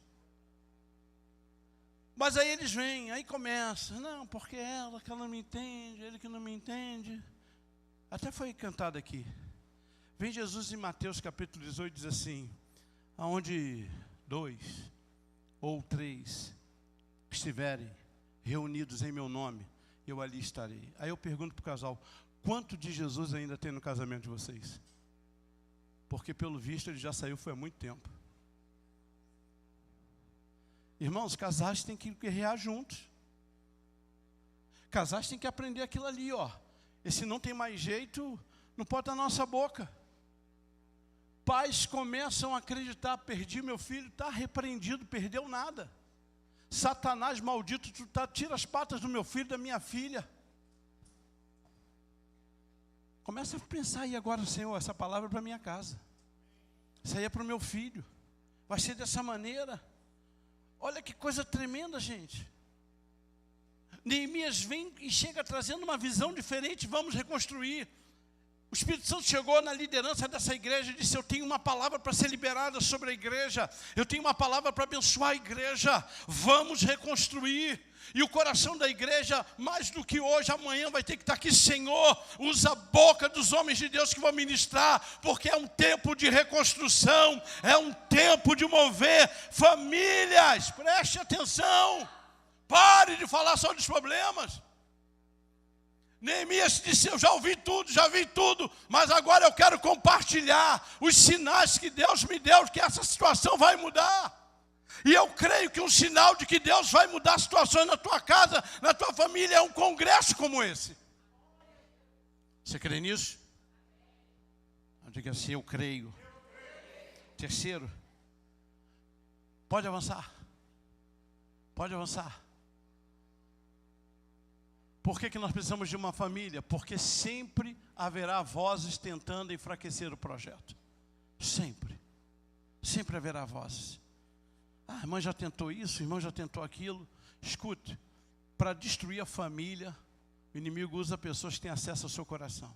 Mas aí eles vêm, aí começa, não, porque ela que ela não me entende, ele que não me entende. Até foi cantado aqui. Vem Jesus em Mateus capítulo 18, diz assim: aonde 2 ou 3 estiverem reunidos em meu nome, eu ali estarei. Aí eu pergunto para o casal: quanto de Jesus ainda tem no casamento de vocês? Porque pelo visto ele já saiu foi há muito tempo. Irmãos, casais têm que guerrear juntos. Casais têm que aprender aquilo ali, ó. Esse não tem mais jeito, não pode estar na nossa boca. Pais começam a acreditar: perdi meu filho, está repreendido, perdeu nada. Satanás maldito, tira as patas do meu filho, da minha filha. Começa a pensar aí agora: Senhor, essa palavra é para minha casa. Isso aí é para o meu filho. Vai ser dessa maneira. Olha que coisa tremenda, gente. Neemias vem e chega trazendo uma visão diferente. Vamos reconstruir. O Espírito Santo chegou na liderança dessa igreja e disse: eu tenho uma palavra para ser liberada sobre a igreja. Eu tenho uma palavra para abençoar a igreja. Vamos reconstruir. E o coração da igreja, mais do que hoje, amanhã vai ter que estar aqui: Senhor, usa a boca dos homens de Deus que vão ministrar, porque é um tempo de reconstrução, é um tempo de mover famílias. Preste atenção, pare de falar só dos problemas. Neemias disse: eu já ouvi tudo, já vi tudo, mas agora eu quero compartilhar os sinais que Deus me deu, que essa situação vai mudar. E eu creio que um sinal de que Deus vai mudar situações na tua casa, na tua família, é um congresso como esse. Você crê nisso? Diga assim: eu creio. Terceiro, pode avançar. Pode avançar. Por que nós precisamos de uma família? Porque sempre haverá vozes tentando enfraquecer o projeto. Sempre. Sempre haverá vozes. Ah, a irmã já tentou isso, o irmão já tentou aquilo. Escute, para destruir a família, o inimigo usa pessoas que têm acesso ao seu coração.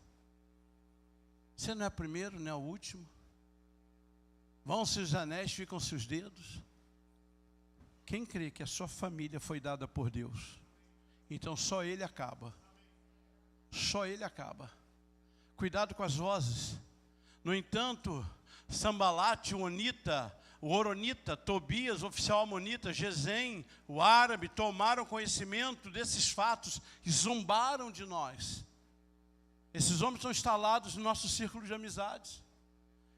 Você não é o primeiro, não é o último. Vão-se os anéis, ficam-se os dedos. Quem crê que a sua família foi dada por Deus, então só ele acaba. Só ele acaba. Cuidado com as vozes. No entanto, Sambalate, o Onita, o Oronita, Tobias, o oficial amonita, Gesem, o árabe, tomaram conhecimento desses fatos e zombaram de nós. Esses homens estão instalados no nosso círculo de amizades.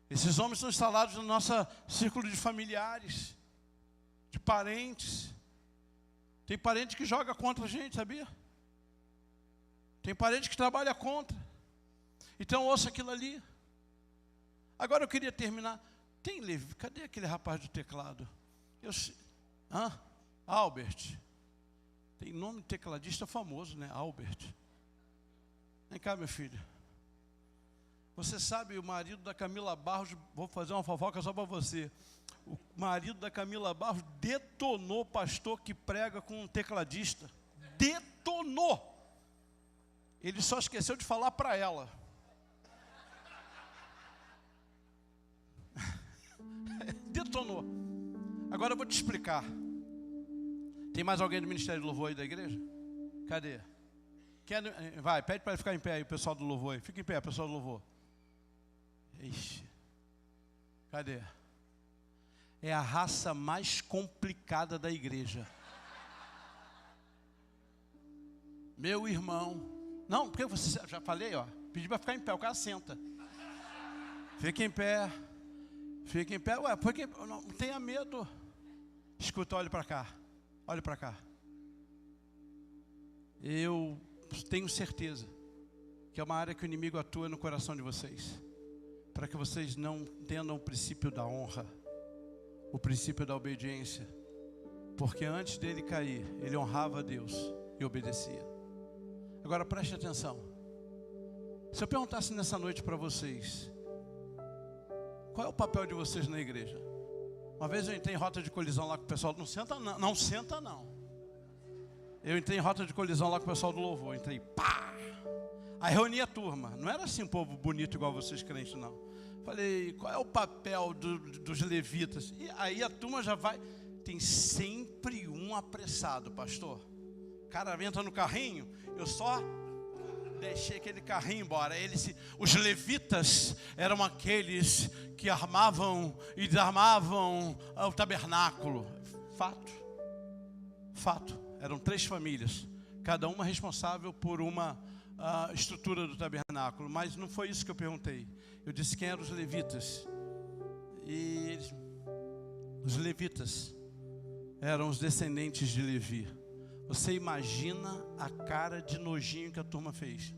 Esses homens estão instalados no nosso círculo de familiares, de parentes. Tem parente que joga contra a gente, sabia? Tem parente que trabalha contra. Então ouça aquilo ali. Agora eu queria terminar. Cadê aquele rapaz do teclado? Albert. Tem nome de tecladista famoso, né? Albert. Vem cá, meu filho. Você sabe, o marido da Camila Barros, vou fazer uma fofoca só para você. O marido da Camila Barros detonou o pastor que prega com um tecladista. Detonou. Ele só esqueceu de falar para ela. Detonou. Agora eu vou te explicar. Tem mais alguém do Ministério do Louvor aí da igreja? Cadê? Vai, pede para ele ficar em pé aí, o pessoal do louvor aí. Fica em pé, pessoal do louvor. Ixi. Cadê? É a raça mais complicada da igreja. Meu irmão. Não, porque você já falei, ó. Pedi para ficar em pé, o cara senta. Fica em pé. Fica em pé. Ué, porque não tenha medo. Escuta, olhe para cá. Olhe para cá. Eu tenho certeza que é uma área que o inimigo atua no coração de vocês, para que vocês não entendam o princípio da honra, o princípio da obediência, porque antes dele cair, ele honrava a Deus e obedecia. Agora preste atenção. Se eu perguntasse nessa noite para vocês, qual é o papel de vocês na igreja? Uma vez eu entrei em rota de colisão lá com o pessoal, não senta não, não senta não. Eu entrei em rota de colisão lá com o pessoal do louvor, entrei, pá! Aí reuni a turma, não era assim um povo bonito igual vocês crentes não. Falei, qual é o papel dos levitas? E aí a turma já vai, tem sempre um apressado, pastor. O cara entra no carrinho, eu só deixei aquele carrinho embora. Os levitas eram aqueles que armavam e desarmavam o tabernáculo. Fato. Eram 3 famílias, cada uma responsável por uma estrutura do tabernáculo. Mas não foi isso que eu perguntei. Eu disse quem eram os levitas. E os levitas eram os descendentes de Levi. Você imagina a cara de nojinho que a turma fez.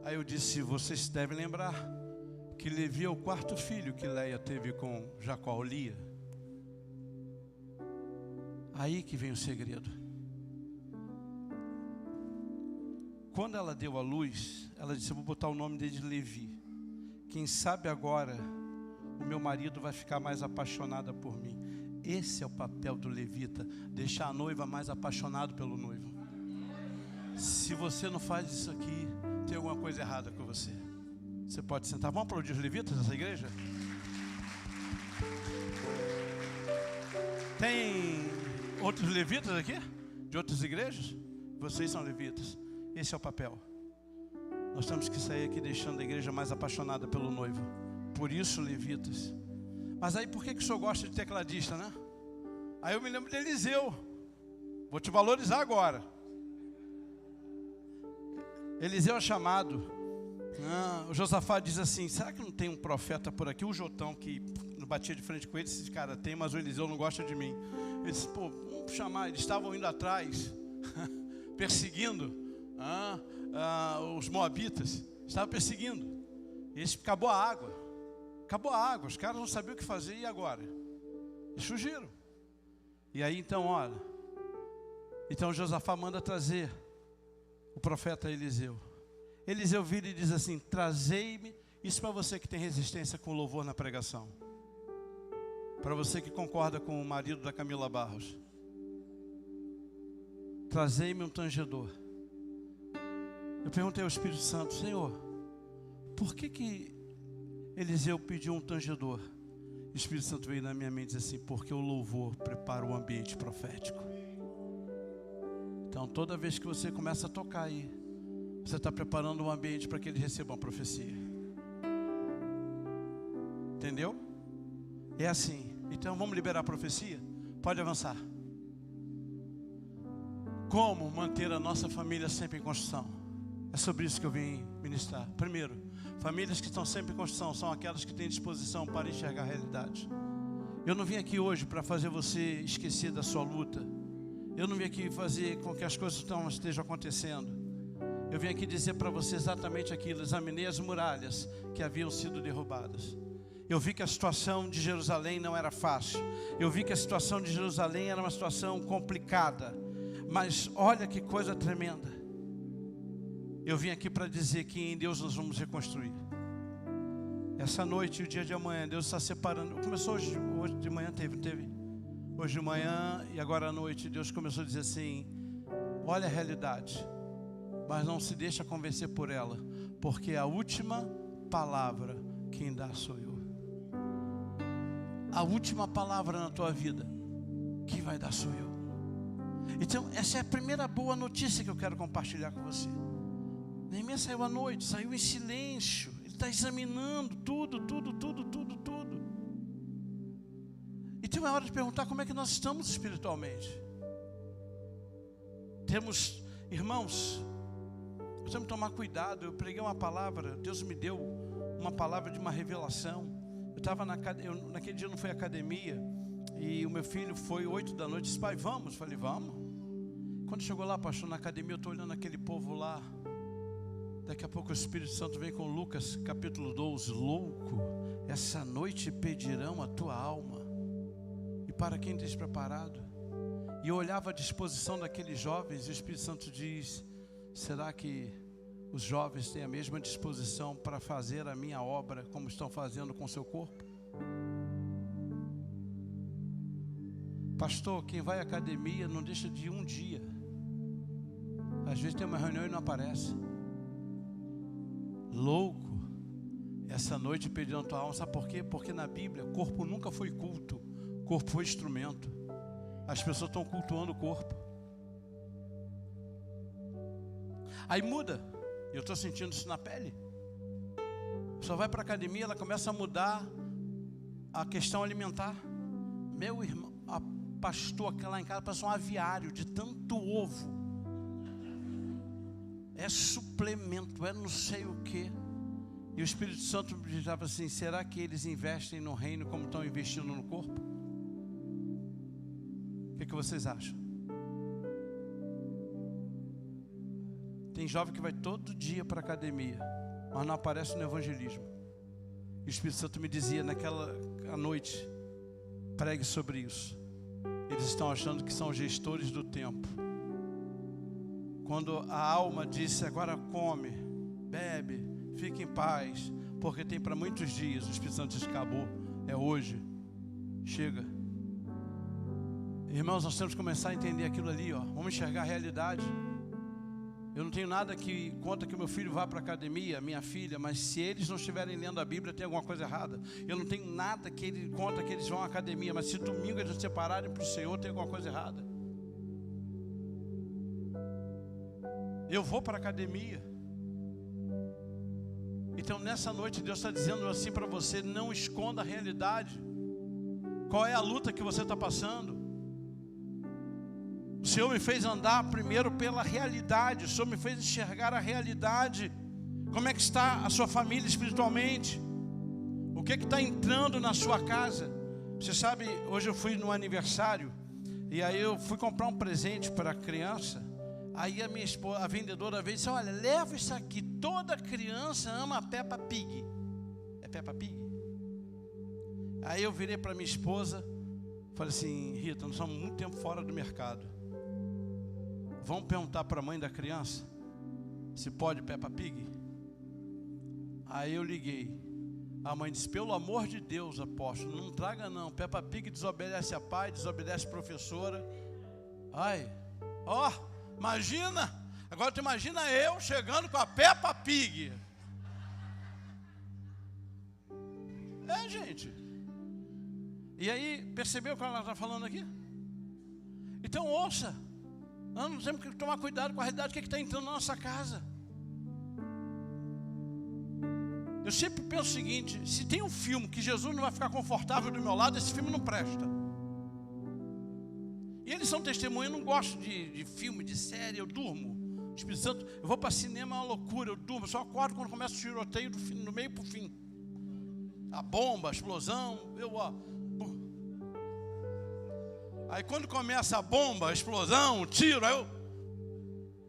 Aí eu disse, vocês devem lembrar que Levi é o 4º filho que Leia teve com Jacó, Lia. Aí que vem o segredo. Quando ela deu a luz, ela disse, eu vou botar o nome dele de Levi. Quem sabe agora o meu marido vai ficar mais apaixonada por mim. Esse é o papel do levita, deixar a noiva mais apaixonada pelo noivo. Se você não faz isso aqui, tem alguma coisa errada com você. Você pode sentar. Vamos aplaudir os levitas dessa igreja? Tem outros levitas aqui? De outras igrejas? Vocês são levitas. Esse é o papel. Nós temos que sair aqui deixando a igreja mais apaixonada pelo noivo. Por isso, levitas. Mas aí por que o senhor gosta de tecladista, né? Aí eu me lembro de Eliseu. Vou te valorizar agora. Eliseu é chamado. O Josafá diz assim, será que não tem um profeta por aqui? O Jotão que não batia de frente com ele, esse cara tem, mas o Eliseu não gosta de mim. Ele disse, pô, vamos chamar. Eles estavam indo atrás, perseguindo os moabitas. Estavam perseguindo. E acabou a água. Acabou a água, os caras não sabiam o que fazer, e agora? Eles fugiram. E aí então, olha, então Josafá manda trazer o profeta Eliseu. Eliseu vira e diz assim, trazei-me, isso para você que tem resistência com louvor na pregação. Para você que concorda com o marido da Camila Barros. Trazei-me um tangedor. Eu perguntei ao Espírito Santo, Senhor, por que Eliseu pediu um tangedor? O Espírito Santo veio na minha mente e disse assim, porque o louvor prepara o ambiente profético. Então toda vez que você começa a tocar aí, você está preparando um ambiente para que ele receba uma profecia. Entendeu? É assim. Então vamos liberar a profecia? Pode avançar. Como manter a nossa família sempre em construção? É sobre isso que eu vim ministrar. Primeiro, famílias que estão sempre em construção são aquelas que têm disposição para enxergar a realidade. Eu não vim aqui hoje para fazer você esquecer da sua luta. Eu não vim aqui fazer com que as coisas estejam acontecendo. Eu vim aqui dizer para você exatamente aquilo. Examinei as muralhas que haviam sido derrubadas. Eu vi que a situação de Jerusalém não era fácil. Eu vi que a situação de Jerusalém era uma situação complicada. Mas olha que coisa tremenda. Eu vim aqui para dizer que em Deus nós vamos reconstruir. Essa noite e o dia de amanhã, Deus está separando. Começou hoje de manhã, teve? Hoje de manhã e agora à noite, Deus começou a dizer assim, olha a realidade, mas não se deixa convencer por ela, porque a última palavra quem dá sou eu. A última palavra na tua vida quem vai dar sou eu. Então essa é a primeira boa notícia que eu quero compartilhar com você. Neemias saiu à noite, saiu em silêncio. Ele está examinando tudo. Então é hora de perguntar como é que nós estamos espiritualmente. Irmãos, nós temos que tomar cuidado. Eu preguei uma palavra, Deus me deu uma palavra de uma revelação. Naquele dia eu não fui à academia, e o meu filho foi 8 da noite, disse: pai, vamos? Eu falei: vamos. Quando chegou lá, pastor, na academia, eu estou olhando aquele povo lá. Daqui a pouco o Espírito Santo vem com Lucas capítulo 12: louco, essa noite pedirão a tua alma, e para quem despreparado? E eu olhava a disposição daqueles jovens, e o Espírito Santo diz: será que os jovens têm a mesma disposição para fazer a minha obra como estão fazendo com o seu corpo? Pastor, quem vai à academia não deixa de ir um dia. Às vezes tem uma reunião e não aparece. Louco, essa noite pedindo a tua alma. Sabe por quê? Porque na Bíblia, corpo nunca foi culto, corpo foi instrumento. As pessoas estão cultuando o corpo. Aí muda. Eu estou sentindo isso na pele. Só vai para a academia, ela começa a mudar a questão alimentar. Meu irmão, a pastor aquela lá em casa parece um aviário de tanto ovo. É suplemento, é não sei o que. E o Espírito Santo me dizia assim: será que eles investem no reino como estão investindo no corpo? O que vocês acham? Tem jovem que vai todo dia para a academia, mas não aparece no evangelismo. E o Espírito Santo me dizia naquela noite: pregue sobre isso. Eles estão achando que são gestores do tempo. Quando a alma disse: agora come, bebe, fique em paz, porque tem para muitos dias. O Espírito Santo disse: acabou, é hoje, chega. Irmãos, nós temos que começar a entender aquilo ali, ó. Vamos enxergar a realidade. Eu não tenho nada que conta que meu filho vá para a academia, minha filha, mas se eles não estiverem lendo a Bíblia, tem alguma coisa errada. Eu não tenho nada que ele conta que eles vão à academia, mas se domingo eles se separarem para o Senhor, tem alguma coisa errada. Eu vou para a academia. Então nessa noite Deus está dizendo assim para você: não esconda a realidade. Qual é a luta que você está passando? O Senhor me fez andar primeiro pela realidade. O Senhor me fez enxergar a realidade. Como é que está a sua família espiritualmente? O que está entrando na sua casa? Você sabe, hoje eu fui no aniversário, e aí eu fui comprar um presente para a criança. Aí a minha esposa, a vendedora, veio e disse: olha, leva isso aqui. Toda criança ama a Peppa Pig. É Peppa Pig? Aí eu virei para minha esposa, falei assim: Rita, nós estamos muito tempo fora do mercado. Vamos perguntar para a mãe da criança se pode Peppa Pig? Aí eu liguei. A mãe disse: pelo amor de Deus, apóstolo, não traga não. Peppa Pig desobedece a pai, desobedece a professora. Ai, ó, imagina. Agora tu imagina eu chegando com a Peppa Pig. É, gente. E aí, percebeu o que ela está falando aqui? Então ouça. Nós temos que tomar cuidado com a realidade que está entrando na nossa casa. Eu sempre penso o seguinte: se tem um filme que Jesus não vai ficar confortável do meu lado, esse filme não presta. E eles são testemunhas. Eu não gosto de filme, de série, eu durmo. O Espírito Santo, eu vou para cinema, é uma loucura, eu durmo. Eu só acordo quando começa o tiroteio do meio para o fim. A bomba, a explosão, Aí quando começa a bomba, a explosão, o tiro, aí eu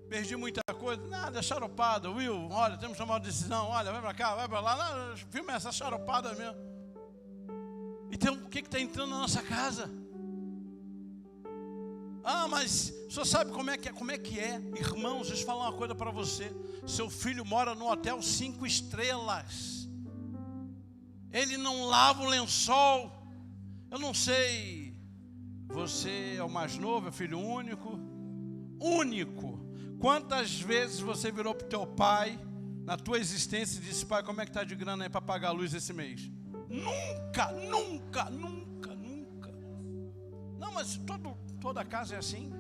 perdi muita coisa. Nada, é charopada. Will, olha, temos que tomar uma decisão. Olha, vai para cá, vai para lá. Não, o filme é essa charopada mesmo. Então, o que está entrando na nossa casa? Ah, mas o senhor sabe como é que é? Irmãos, deixa eu falar uma coisa para você. Seu filho mora num hotel 5 estrelas. Ele não lava o lençol. Eu não sei, você é o mais novo, é filho único, único. Quantas vezes você virou para o teu pai, na tua existência, e disse: pai, como é que está de grana aí para pagar a luz esse mês? Nunca, nunca, nunca, nunca. Não, mas toda casa é assim?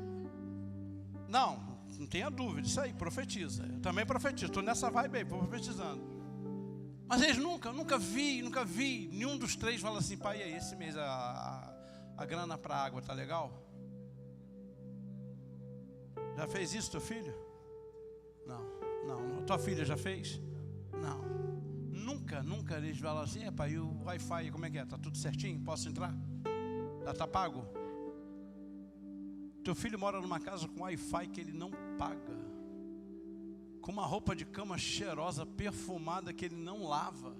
Não tenha dúvida, isso aí, profetiza. Eu também profetizo, estou nessa vibe aí, profetizando. Mas eles nunca vi, nenhum dos três fala assim: pai, e aí, esse mês a grana para água tá legal? Já fez isso teu filho? Não. Tua filha já fez? Não. Nunca eles falam assim: pai, e o Wi-Fi, como é que é? Tá tudo certinho? Posso entrar? Já tá pago? Teu filho mora numa casa com Wi-Fi que ele não paga, com uma roupa de cama cheirosa, perfumada, que ele não lava,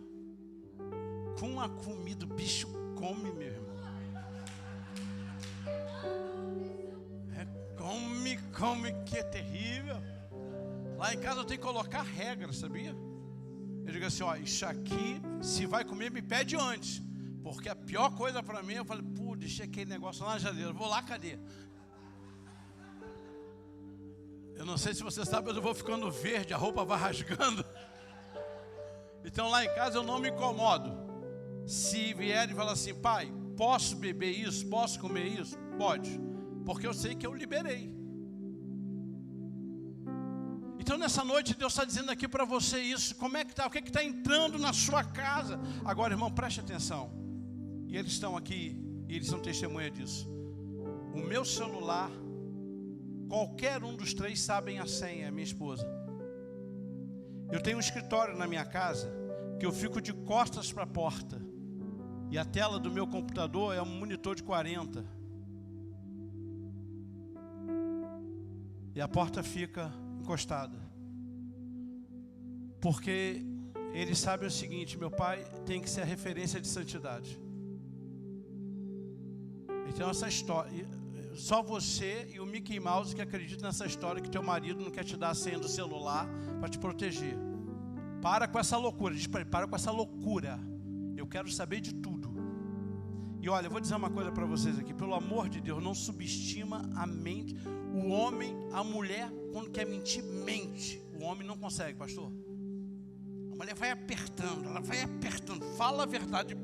com uma comida, o bicho come, meu irmão. Come, que é terrível. Lá em casa eu tenho que colocar regras, sabia? Eu digo assim: ó, isso aqui, se vai comer, me pede antes, porque a pior coisa para mim, eu falei: pô, deixei aquele negócio lá na geladeira, vou lá, cadê? Eu não sei se você sabe, mas eu vou ficando verde, a roupa vai rasgando. Então lá em casa eu não me incomodo. Se vier e falar assim: pai, posso beber isso? Posso comer isso? Pode, porque eu sei que eu liberei. Então nessa noite Deus está dizendo aqui para você isso. Como é que está? O que está entrando na sua casa? Agora, irmão, preste atenção. E eles estão aqui, e eles são testemunha disso. O meu celular, qualquer um dos três sabem a senha, minha esposa. Eu tenho um escritório na minha casa que eu fico de costas para a porta, e a tela do meu computador é um monitor de 40, e a porta fica encostada, porque eles sabem o seguinte: meu pai tem que ser a referência de santidade. Então essa história, só você e o Mickey Mouse que acreditam nessa história que teu marido não quer te dar a senha do celular para te proteger. Para com essa loucura, diz para ele: para com essa loucura, eu quero saber de tudo. E olha, eu vou dizer uma coisa para vocês aqui, pelo amor de Deus, não subestima a mente. O homem, a mulher, quando quer mentir, mente. O homem não consegue, pastor. A mulher vai apertando, ela vai apertando, fala a verdade.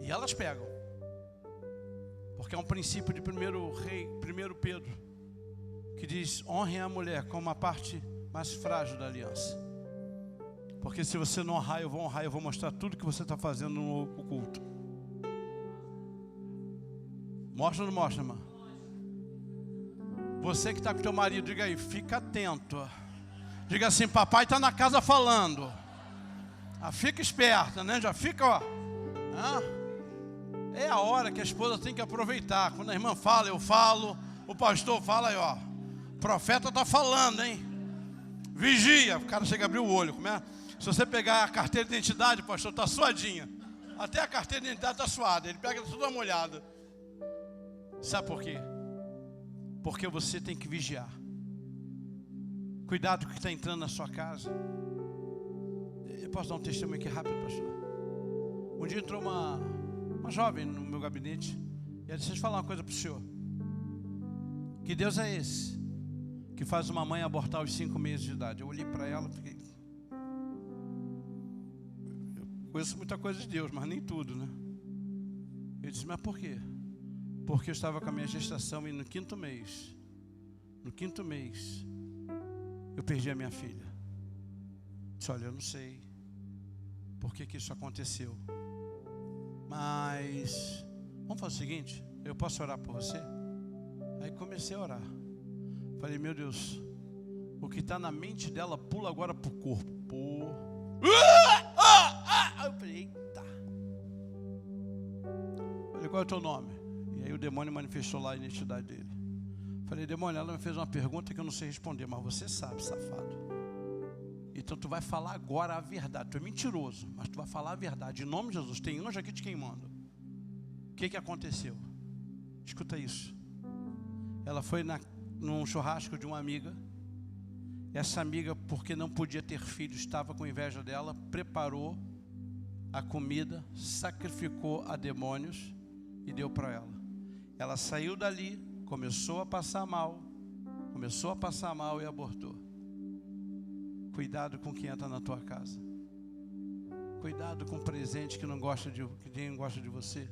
E elas pegam. Porque é um princípio de 1 Pedro, que diz: honre a mulher como a parte mais frágil da aliança. Porque se você não honrar, eu vou honrar, eu vou mostrar tudo que você está fazendo no oculto. Mostra ou não mostra, irmã? Você que está com teu marido, diga aí: fica atento. Diga assim: papai está na casa falando. Fica esperta, né? Já fica, ó. É a hora que a esposa tem que aproveitar. Quando a irmã fala, eu falo. O pastor fala, aí, ó. O profeta está falando, hein? Vigia. O cara chega a abrir o olho. Como é? Se você pegar a carteira de identidade, pastor, está suadinha. Até a carteira de identidade está suada. Ele pega toda molhada. Sabe por quê? Porque você tem que vigiar. Cuidado com o que está entrando na sua casa. Eu posso dar um testemunho aqui rápido, pastor? Um dia entrou uma jovem no meu gabinete, e ela disse: deixa eu falar uma coisa para o senhor. Que Deus é esse que faz uma mãe abortar aos 5 meses de idade? Eu olhei para ela e fiquei... Eu conheço muita coisa de Deus, mas nem tudo, né? Eu disse: mas por quê? Porque eu estava com a minha gestação e no quinto mês, eu perdi a minha filha. Eu disse: olha, eu não sei por que isso aconteceu, mas vamos fazer o seguinte: eu posso orar por você? Aí comecei a orar. Falei: meu Deus, o que está na mente dela pula agora para o corpo. Eu falei: eita. Falei: qual é o teu nome? E aí o demônio manifestou lá a identidade dele. Falei: demônio, ela me fez uma pergunta que eu não sei responder, mas você sabe, safado. Então tu vai falar agora a verdade. Tu é mentiroso, mas tu vai falar a verdade. Em nome de Jesus, tem anjo aqui te queimando. O que aconteceu? Escuta isso. Ela foi num churrasco de uma amiga. Essa amiga, porque não podia ter filho, estava com inveja dela, preparou a comida, sacrificou a demônios e deu para ela. Ela saiu dali, começou a passar mal e abortou. Cuidado com quem entra na tua casa. Cuidado com presente que ninguém gosta de você.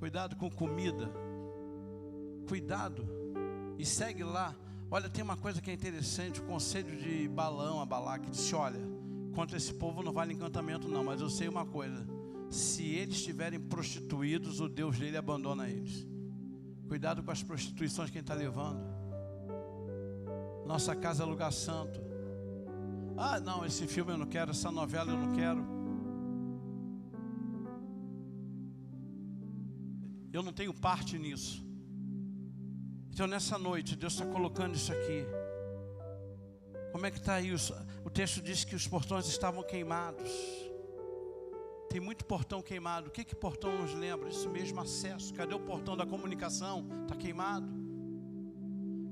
Cuidado com comida. Cuidado. E segue lá. Olha, tem uma coisa que é interessante. O conselho de Balão, a Balaque, disse: olha, contra esse povo não vale encantamento não, mas eu sei uma coisa: se eles estiverem prostituídos, o Deus dele abandona eles. Cuidado com as prostituições que ele está levando. Nossa casa é lugar santo. Ah, não, esse filme eu não quero, essa novela eu não quero. Eu não tenho parte nisso. Então nessa noite, Deus está colocando isso aqui. Como é que está aí? O texto diz que os portões estavam queimados. Tem muito portão queimado. O que portão nos lembra? Isso mesmo, acesso. Cadê o portão da comunicação? Está queimado.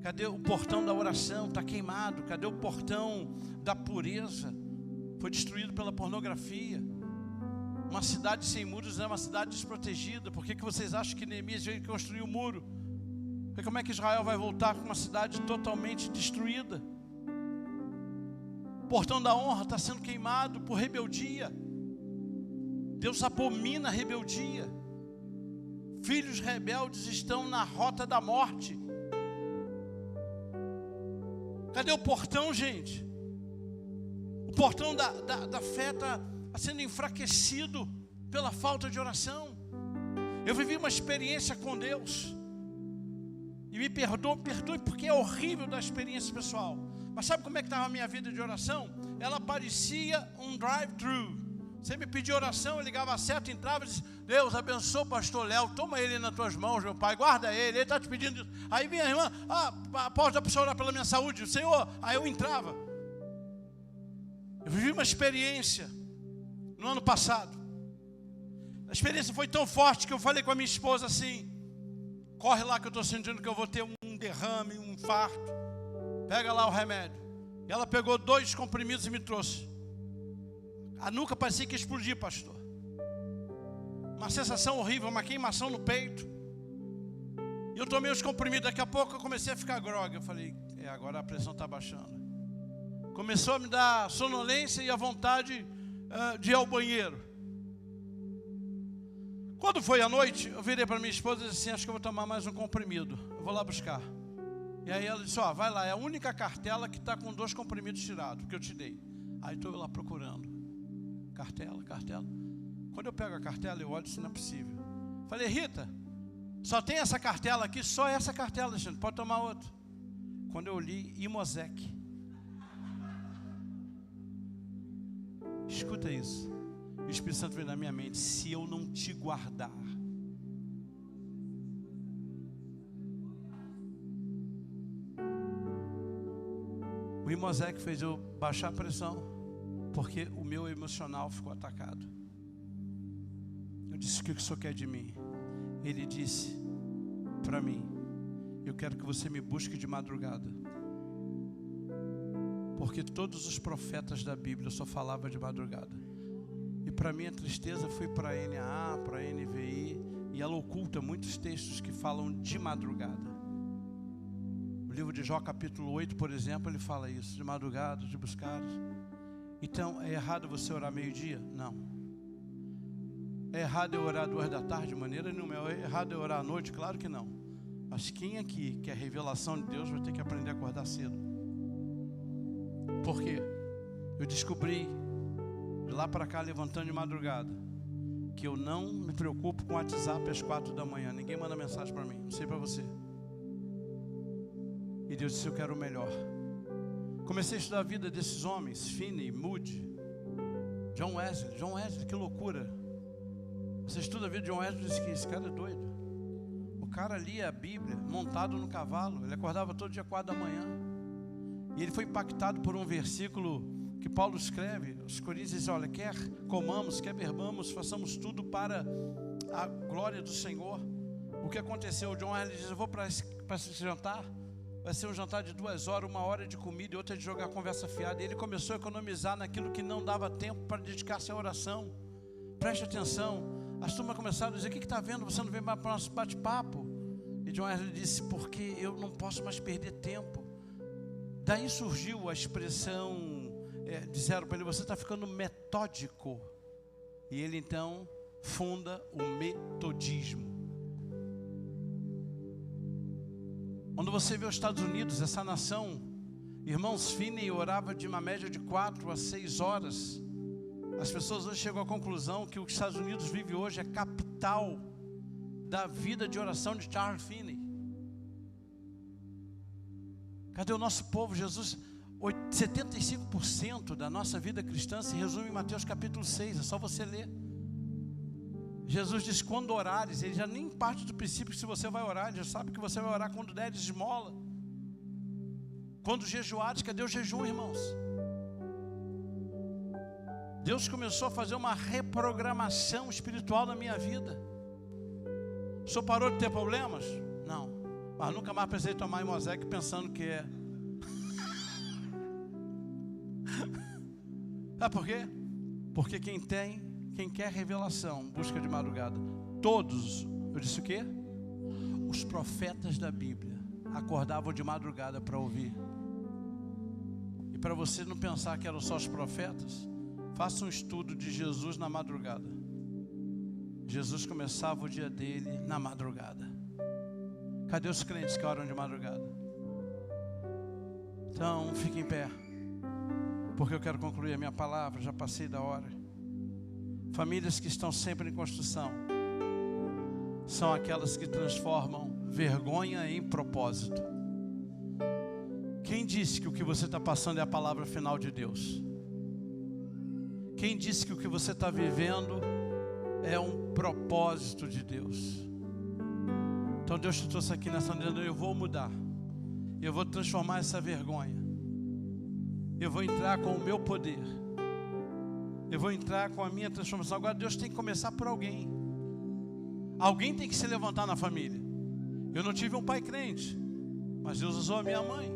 Cadê o portão da oração? Está queimado. Cadê o portão da pureza? Foi destruído pela pornografia. Uma cidade sem muros é uma cidade desprotegida. Por que vocês acham que Neemias veio construir o muro? Porque como é que Israel vai voltar com uma cidade totalmente destruída? O portão da honra está sendo queimado por rebeldia. Deus abomina a rebeldia. Filhos rebeldes estão na rota da morte. Cadê o portão, gente? O portão da fé está sendo enfraquecido pela falta de oração. Eu vivi uma experiência com Deus. E me perdoe porque é horrível da experiência pessoal. Mas sabe como é que estava a minha vida de oração? Ela parecia um drive-thru. Você me pedia oração, eu ligava a seta, entrava e dizia: Deus abençoe o pastor Léo, toma ele nas tuas mãos, meu pai, guarda ele está te pedindo isso. Aí vinha a irmã: pode dar para você orar pela minha saúde? Senhor, aí eu entrava. Eu vivi uma experiência no ano passado. A experiência foi tão forte que eu falei com a minha esposa assim: corre lá que eu estou sentindo que eu vou ter um derrame, um infarto. Pega lá o remédio. E ela pegou 2 comprimidos e me trouxe. A nuca parecia que ia explodir, pastor. Uma sensação horrível, uma queimação no peito. E eu tomei os comprimidos. Daqui a pouco eu comecei a ficar grogue. Eu falei: agora a pressão está baixando. Começou a me dar sonolência e a vontade de ir ao banheiro. Quando foi à noite, eu virei para minha esposa e disse assim: acho que eu vou tomar mais um comprimido. Eu vou lá buscar. E aí ela disse: vai lá, é a única cartela que está com 2 comprimidos tirados, que eu te dei. Aí estou lá procurando. Cartela. Quando eu pego a cartela, eu olho, isso não é possível. Falei: Rita, só tem essa cartela aqui, só essa cartela, Alexandre, pode tomar outra. Quando eu li Imosec. Escuta isso. O Espírito Santo veio na minha mente: se eu não te guardar. O Imosec fez eu baixar a pressão, porque o meu emocional ficou atacado. Eu disse: o que o senhor quer de mim? Ele disse para mim: eu quero que você me busque de madrugada. Porque todos os profetas da Bíblia só falavam de madrugada. E para mim a tristeza foi para a NAA, para a NVI. E ela oculta muitos textos que falam de madrugada. O livro de Jó capítulo 8, por exemplo, ele fala isso: de madrugada, de buscar. Então, é errado você orar meio-dia? Não. É errado eu orar 2 da tarde? De maneira nenhuma. É errado eu orar à noite? Claro que não. Mas quem aqui quer revelação de Deus vai ter que aprender a acordar cedo. Por quê? Eu descobri, de lá para cá, levantando de madrugada, que eu não me preocupo com o WhatsApp às 4 da manhã. Ninguém manda mensagem para mim, não sei para você. E Deus disse: eu quero o melhor. Comecei a estudar a vida desses homens: Finney, Moody, John Wesley, que loucura. Você estuda a vida de John Wesley e diz que esse cara é doido. O cara lia a Bíblia montado no cavalo. Ele acordava todo dia 4 da manhã. E ele foi impactado por um versículo que Paulo escreve aos Coríntios: diz: olha, quer comamos, quer bebamos, façamos tudo para a glória do Senhor. O que aconteceu? O John Wesley diz: eu vou para esse jantar. Vai ser um jantar de 2 horas, 1 hora de comida e outra de jogar conversa fiada. E ele começou a economizar naquilo que não dava tempo para dedicar-se à oração. Preste atenção. As turmas começaram a dizer: o que está vendo? Você não vem para o nosso bate-papo? Ele E John Wesley disse, porque eu não posso mais perder tempo. Daí surgiu a expressão, disseram para ele, você está ficando metódico. E ele então funda o metodismo. Quando você vê os Estados Unidos, essa nação, irmãos, Finney orava de uma média de 4 a 6 horas. As pessoas hoje chegam à conclusão que o que os Estados Unidos vive hoje é capital da vida de oração de Charles Finney. Cadê o nosso povo? Jesus, 75% da nossa vida cristã se resume em Mateus capítulo 6, é só você ler. Jesus diz, quando orares, ele já nem parte do princípio que se você vai orar, ele já sabe que você vai orar quando deres esmola. Quando jejuares, cadê o jejum, irmãos? Deus começou a fazer uma reprogramação espiritual na minha vida. O senhor parou de ter problemas? Não. Mas nunca mais precisei tomar Imosec pensando que é. Sabe por quê? Porque quem quer revelação, busca de madrugada. Todos, eu disse o quê? Os profetas da Bíblia acordavam de madrugada para ouvir. E para você não pensar que eram só os profetas, faça um estudo de Jesus na madrugada. Jesus começava o dia dele na madrugada. Cadê os crentes que oram de madrugada? Então, fique em pé, porque eu quero concluir a minha palavra, já passei da hora. Famílias que estão sempre em construção são aquelas que transformam vergonha em propósito. Quem disse que o que você está passando é a palavra final de Deus? Quem disse que o que você está vivendo é um propósito de Deus? Então Deus te trouxe aqui nessa noite, eu vou mudar. Eu vou transformar essa vergonha. Eu vou entrar com o meu poder. Eu vou entrar com a minha transformação. Agora Deus tem que começar por alguém. Alguém tem que se levantar na família. Eu não tive um pai crente, mas Deus usou a minha mãe.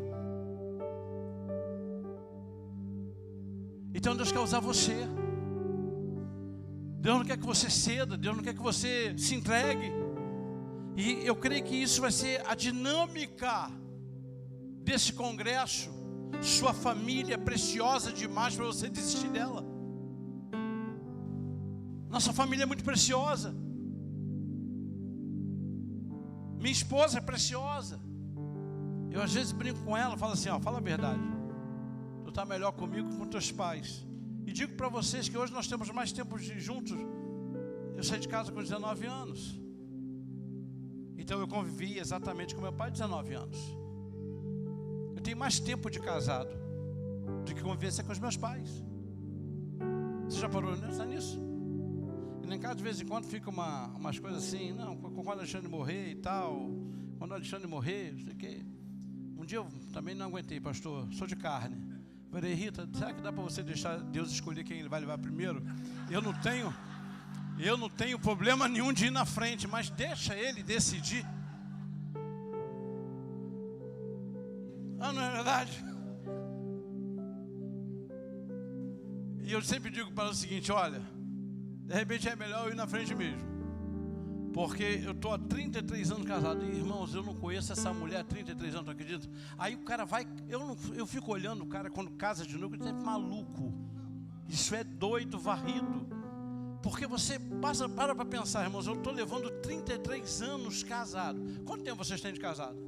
Então Deus quer usar você. Deus não quer que você ceda. Deus não quer que você se entregue. E eu creio que isso vai ser a dinâmica desse congresso. Sua família é preciosa demais para você desistir dela. Nossa família é muito preciosa. Minha esposa é preciosa. Eu às vezes brinco com ela, falo assim, ó, fala a verdade. Tu está melhor comigo que com teus pais. E digo para vocês que hoje nós temos mais tempo juntos. Eu saí de casa com 19 anos. Então eu convivi exatamente com meu pai 19 anos. Eu tenho mais tempo de casado do que convivência com os meus pais. Você já parou de pensar nisso? E lá em casa de vez em quando fica umas coisas assim, não, quando o Alexandre morrer e tal, quando o Alexandre morrer, não sei o quê. Um dia eu também não aguentei, pastor, sou de carne. Falei, Rita, será que dá para você deixar Deus escolher quem ele vai levar primeiro? Eu não tenho problema nenhum de ir na frente, mas deixa ele decidir. Ah, não é verdade? E eu sempre digo para ela o seguinte, olha, de repente é melhor eu ir na frente mesmo. Porque eu estou há 33 anos casado. E, irmãos, eu não conheço essa mulher há 33 anos, não acredito? Aí o cara vai, eu fico olhando o cara quando casa de novo, ele é maluco. Isso é doido, varrido. Porque você para para pensar, irmãos, eu estou levando 33 anos casado. Quanto tempo vocês têm de casado?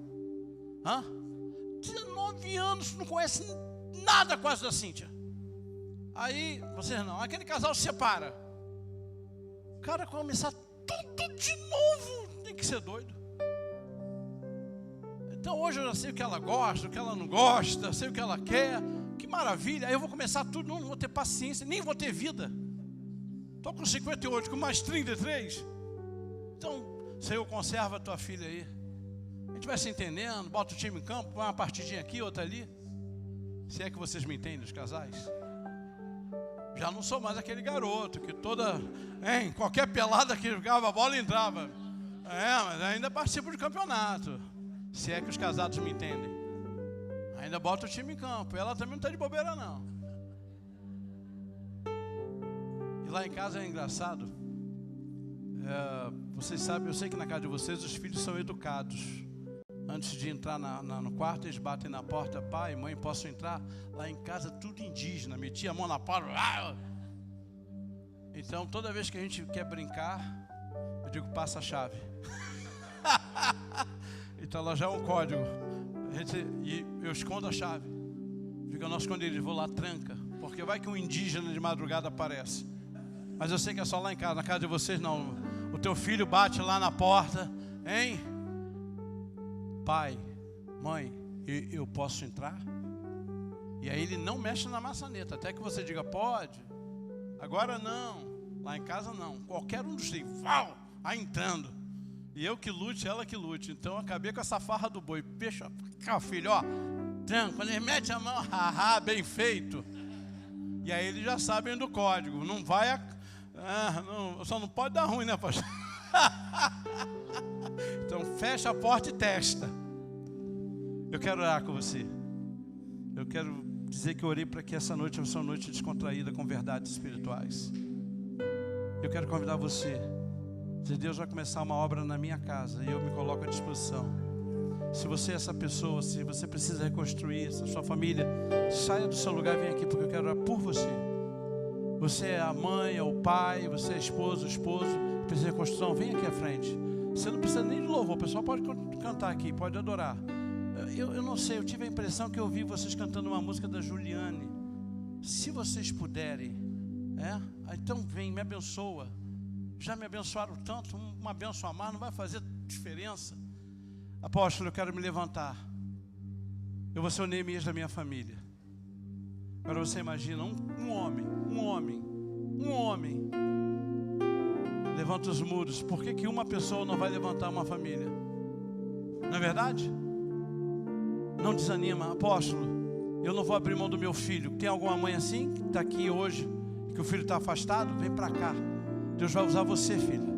19 anos, não conhece nada quase da Cíntia. Aí, vocês não, aquele casal se separa. O cara começar tudo de novo, tem que ser doido. Então hoje eu já sei o que ela gosta, o que ela não gosta, sei o que ela quer. Que maravilha, aí eu vou começar tudo, não vou ter paciência, nem vou ter vida. Estou com 58, com mais 33. Então, Senhor, conserva a tua filha aí. A gente vai se entendendo, bota o time em campo, põe uma partidinha aqui, outra ali. Se é que vocês me entendem, os casais. Já não sou mais aquele garoto que qualquer pelada que jogava a bola entrava. Mas ainda participo de campeonato. Se é que os casados me entendem. Ainda bota o time em campo. Ela também não está de bobeira, não. E lá em casa é engraçado. Vocês sabem, eu sei que na casa de vocês os filhos são educados. Antes de entrar no quarto, eles batem na porta. Pai, mãe, posso entrar? Lá em casa tudo indígena, metia a mão na porta. Então toda vez que a gente quer brincar, eu digo, passa a chave. Então lá já é um código. E eu escondo a chave. Fica no esconderijo, vou lá, tranca. Porque vai que um indígena de madrugada aparece. Mas eu sei que é só lá em casa, na casa de vocês não. O teu filho bate lá na porta, hein? Pai, mãe, eu posso entrar? E aí ele não mexe na maçaneta, até que você diga, pode. Agora não, lá em casa não. Qualquer um dos filhos, vai entrando. E eu que lute, ela que lute. Então eu acabei com essa farra do boi. Fecha, cá, filho, ó. Tranca, quando ele mete a mão, haha, bem feito. E aí eles já sabem do código. Não vai, não, só não pode dar ruim, né, pastor? Então fecha a porta e testa. Eu quero orar com você. Eu quero dizer que eu orei para que essa noite fosse uma noite descontraída com verdades espirituais. Eu quero convidar você. Se Deus vai começar uma obra na minha casa e eu me coloco à disposição. Se você é essa pessoa, se você precisa reconstruir essa sua família, saia do seu lugar e vem aqui, porque eu quero orar por você. Você é a mãe, é o pai, você é a esposa, o esposo, precisa de reconstrução, vem aqui à frente. Você não precisa nem de louvor, o pessoal pode cantar aqui, pode adorar. Eu não sei, eu tive a impressão que eu ouvi vocês cantando uma música da Juliane. Se vocês puderem, então vem, me abençoa. Já me abençoaram tanto, uma benção a mais não vai fazer diferença. Apóstolo, eu quero me levantar. Eu vou ser o Neemias da minha família. Agora você imagina um homem levanta os muros. Por que uma pessoa não vai levantar uma família? Não é verdade? Não desanima. Apóstolo, eu não vou abrir mão do meu filho. Tem alguma mãe assim que está aqui hoje, que o filho está afastado? Vem para cá. Deus vai usar você, filha.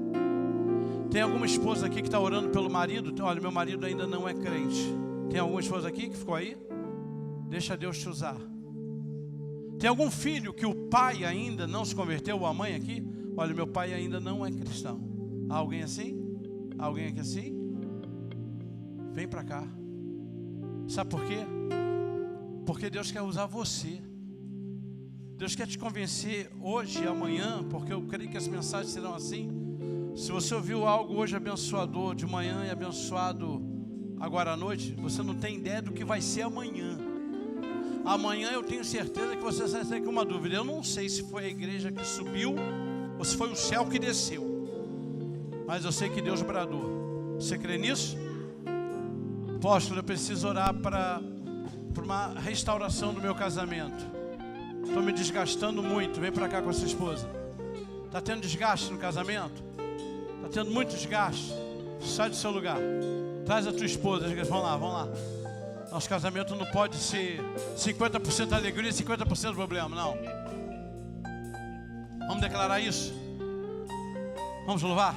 Tem alguma esposa aqui que está orando pelo marido? Olha, meu marido ainda não é crente. Tem alguma esposa aqui que ficou aí? Deixa Deus te usar. Tem algum filho que o pai ainda não se converteu, ou a mãe aqui? Olha, meu pai ainda não é cristão. Há alguém assim? Há alguém aqui assim? Vem para cá. Sabe por quê? Porque Deus quer usar você. Deus quer te convencer hoje e amanhã, porque eu creio que as mensagens serão assim. Se você ouviu algo hoje abençoador de manhã e abençoado agora à noite, você não tem ideia do que vai ser amanhã. Amanhã eu tenho certeza que você vai sair com uma dúvida. Eu não sei se foi a igreja que subiu ou se foi o céu que desceu, mas eu sei que Deus bradou. Você crê nisso? Apóstolo, eu preciso orar para uma restauração do meu casamento. Estou me desgastando muito. Vem para cá com a sua esposa. Está tendo desgaste no casamento? Está tendo muito desgaste? Sai do seu lugar. Traz a tua esposa. Vamos lá. Nosso casamento não pode ser 50% alegria e 50% problema, não. Vamos declarar isso? Vamos louvar?